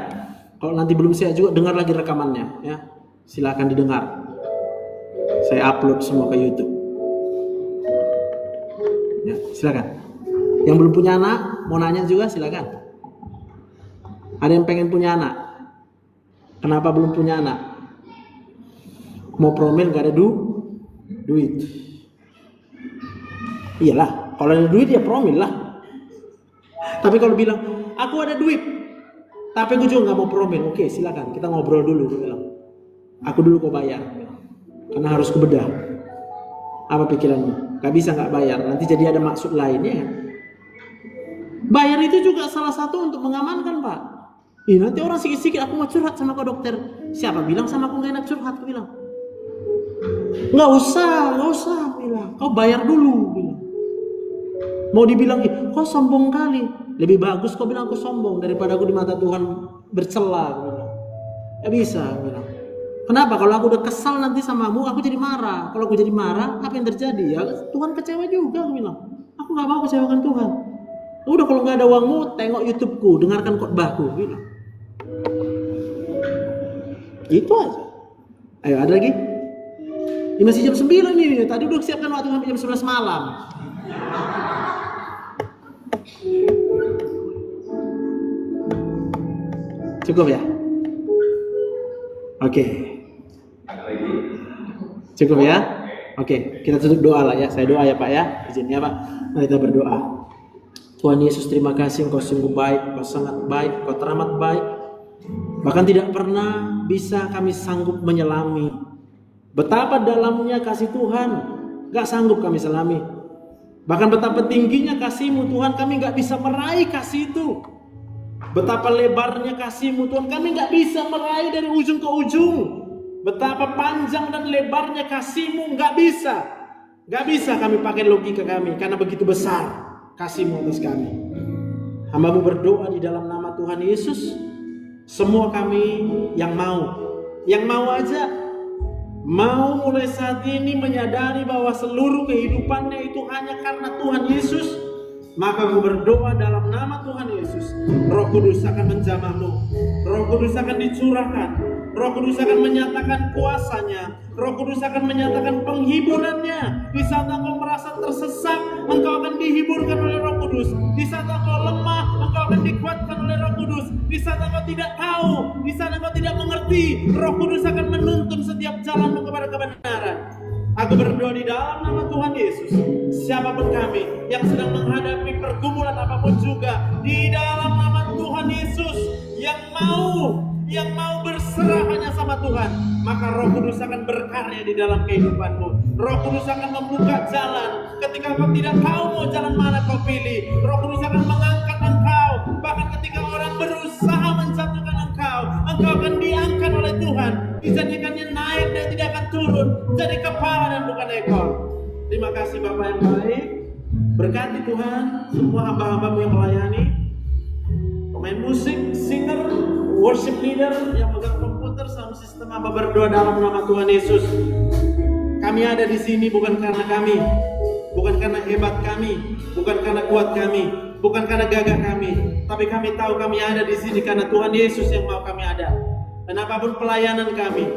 Kalau nanti belum sehat juga, dengar lagi rekamannya ya. Silakan didengar. Saya upload semua ke YouTube. Ya, silakan. Yang belum punya anak, mau nanya juga silakan. Ada yang pengen punya anak? Kenapa belum punya anak? Mau promil gak ada duit. Iyalah, kalau ada duit ya promil lah. Tapi kalau bilang, aku ada duit, tapi aku juga gak mau promil. Oke, silakan, kita ngobrol dulu. Aku bilang, aku dulu kau bayar. Karena harus kubedah. Apa pikiranmu? Gak bisa gak bayar, nanti jadi ada maksud lainnya. Bayar itu juga salah satu untuk mengamankan, Pak. Nanti orang sikit-sikit aku mau curhat sama kau dokter. Siapa bilang sama aku gak enak curhat? Aku bilang, Nggak usah bilang. Kau bayar dulu bilang. Mau dibilang, kau sombong kali. Lebih bagus kau bilang aku sombong daripada aku di mata Tuhan bercela. Bilang. Ya bisa bilang. Kenapa? Kalau aku udah kesal nanti samamu, aku jadi marah. Kalau aku jadi marah, apa yang terjadi? Ya Tuhan kecewa juga, aku bilang. Aku nggak mau kecewakan Tuhan. Udah kalau nggak ada uangmu, tengok YouTubeku, dengarkan khotbahku, bilang. Itu aja. Ayo, ada lagi? Ini masih jam 9 nih. Tadi udah siapkan waktu sampai jam 11 malam. Cukup ya? Oke. Cukup ya? Oke, kita tutup doa lah ya. Saya doa ya Pak ya. Izinnya Pak. Mari kita berdoa. Tuhan Yesus, terima kasih, Engkau sungguh baik, Engkau sangat baik, Engkau teramat baik. Bahkan tidak pernah bisa kami sanggup menyelami betapa dalamnya kasih Tuhan. Gak sanggup kami selami. Bahkan betapa tingginya kasih-Mu Tuhan, kami gak bisa meraih kasih itu. Betapa lebarnya kasih-Mu Tuhan, kami gak bisa meraih dari ujung ke ujung. Betapa panjang dan lebarnya kasih-Mu, gak bisa. Gak bisa kami pakai logika kami, karena begitu besar kasih-Mu atas kami. Hamba-Mu berdoa di dalam nama Tuhan Yesus. Semua kami yang mau aja, mau mulai saat ini menyadari bahwa seluruh kehidupannya itu hanya karena Tuhan Yesus. Maka aku berdoa dalam nama Tuhan Yesus, Roh Kudus akan menjamah-Mu, Roh Kudus akan dicurahkan, Roh Kudus akan menyatakan kuasanya, Roh Kudus akan menyatakan penghiburannya. Di saat engkau merasa tersesat, engkau akan dihiburkan oleh Roh Kudus. Di saat engkau lemah, engkau akan dikuatkan oleh Roh Kudus. Di saat engkau tidak tahu, di saat engkau tidak mengerti, Roh Kudus akan menuntun setiap jalanmu kepada kebenaran. Aku berdoa di dalam nama Tuhan Yesus, siapapun kami yang sedang menghadapi pergumulan apapun juga, di dalam nama Tuhan Yesus, yang mau berserah hanya sama Tuhan, maka Roh Kudus akan berkarya di dalam kehidupanmu. Roh Kudus akan membuka jalan ketika kau tidak tahu mau jalan mana kau pilih. Roh Kudus akan mengangkat engkau, bahkan ketika orang berusaha menjatuhkan engkau akan diangkat oleh Tuhan, dijadikannya naik dan tidak akan turun, jadi kepala dan bukan ekor. Terima kasih Bapak yang baik. Berkati Tuhan semua hamba-hamba-Mu yang melayani, pemain musik, singer, worship leader yang megang komputer, sound system. Hamba berdoa dalam nama Tuhan Yesus. Kami ada di sini bukan karena kami, bukan karena hebat kami, bukan karena kuat kami, bukan karena gagah kami, tapi kami tahu kami ada di sini karena Tuhan Yesus yang mau kami ada. Dan apapun pelayanan kami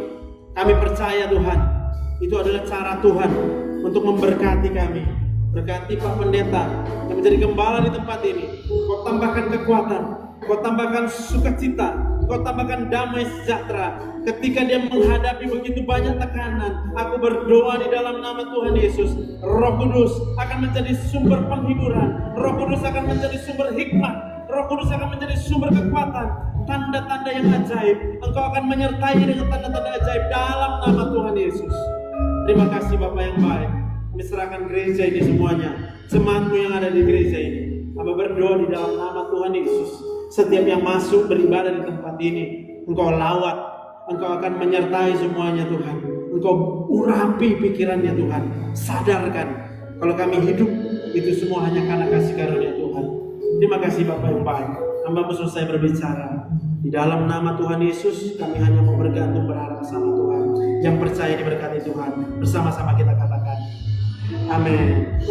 percaya Tuhan, itu adalah cara Tuhan untuk memberkati kami. Berkati Pak Pendeta yang menjadi gembala di tempat ini. Kau tambahkan kekuatan, Kau tambahkan sukacita, Kau tambahkan damai sejahtera. Ketika dia menghadapi begitu banyak tekanan, aku berdoa di dalam nama Tuhan Yesus, Roh Kudus akan menjadi sumber penghiburan, Roh Kudus akan menjadi sumber hikmat, Roh Kudus akan menjadi sumber kekuatan, tanda-tanda yang ajaib. Engkau akan menyertai dengan tanda-tanda ajaib dalam nama Tuhan Yesus. Terima kasih Bapak yang baik. Kami serahkan gereja ini semuanya, jemaat-Mu yang ada di gereja ini. Hamba berdoa di dalam nama Tuhan Yesus. Setiap yang masuk beribadah di tempat ini, Engkau lawat, Engkau akan menyertai semuanya Tuhan. Engkau urapi pikirannya Tuhan. Sadarkan kalau kami hidup itu semua hanya karena kasih karunia Tuhan. Terima kasih Bapak yang baik. Hamba-Mu selesai berbicara. Di dalam nama Tuhan Yesus, kami hanya mau bergantung berharap sama Tuhan. Yang percaya diberkati Tuhan, bersama-sama kita katakan amin.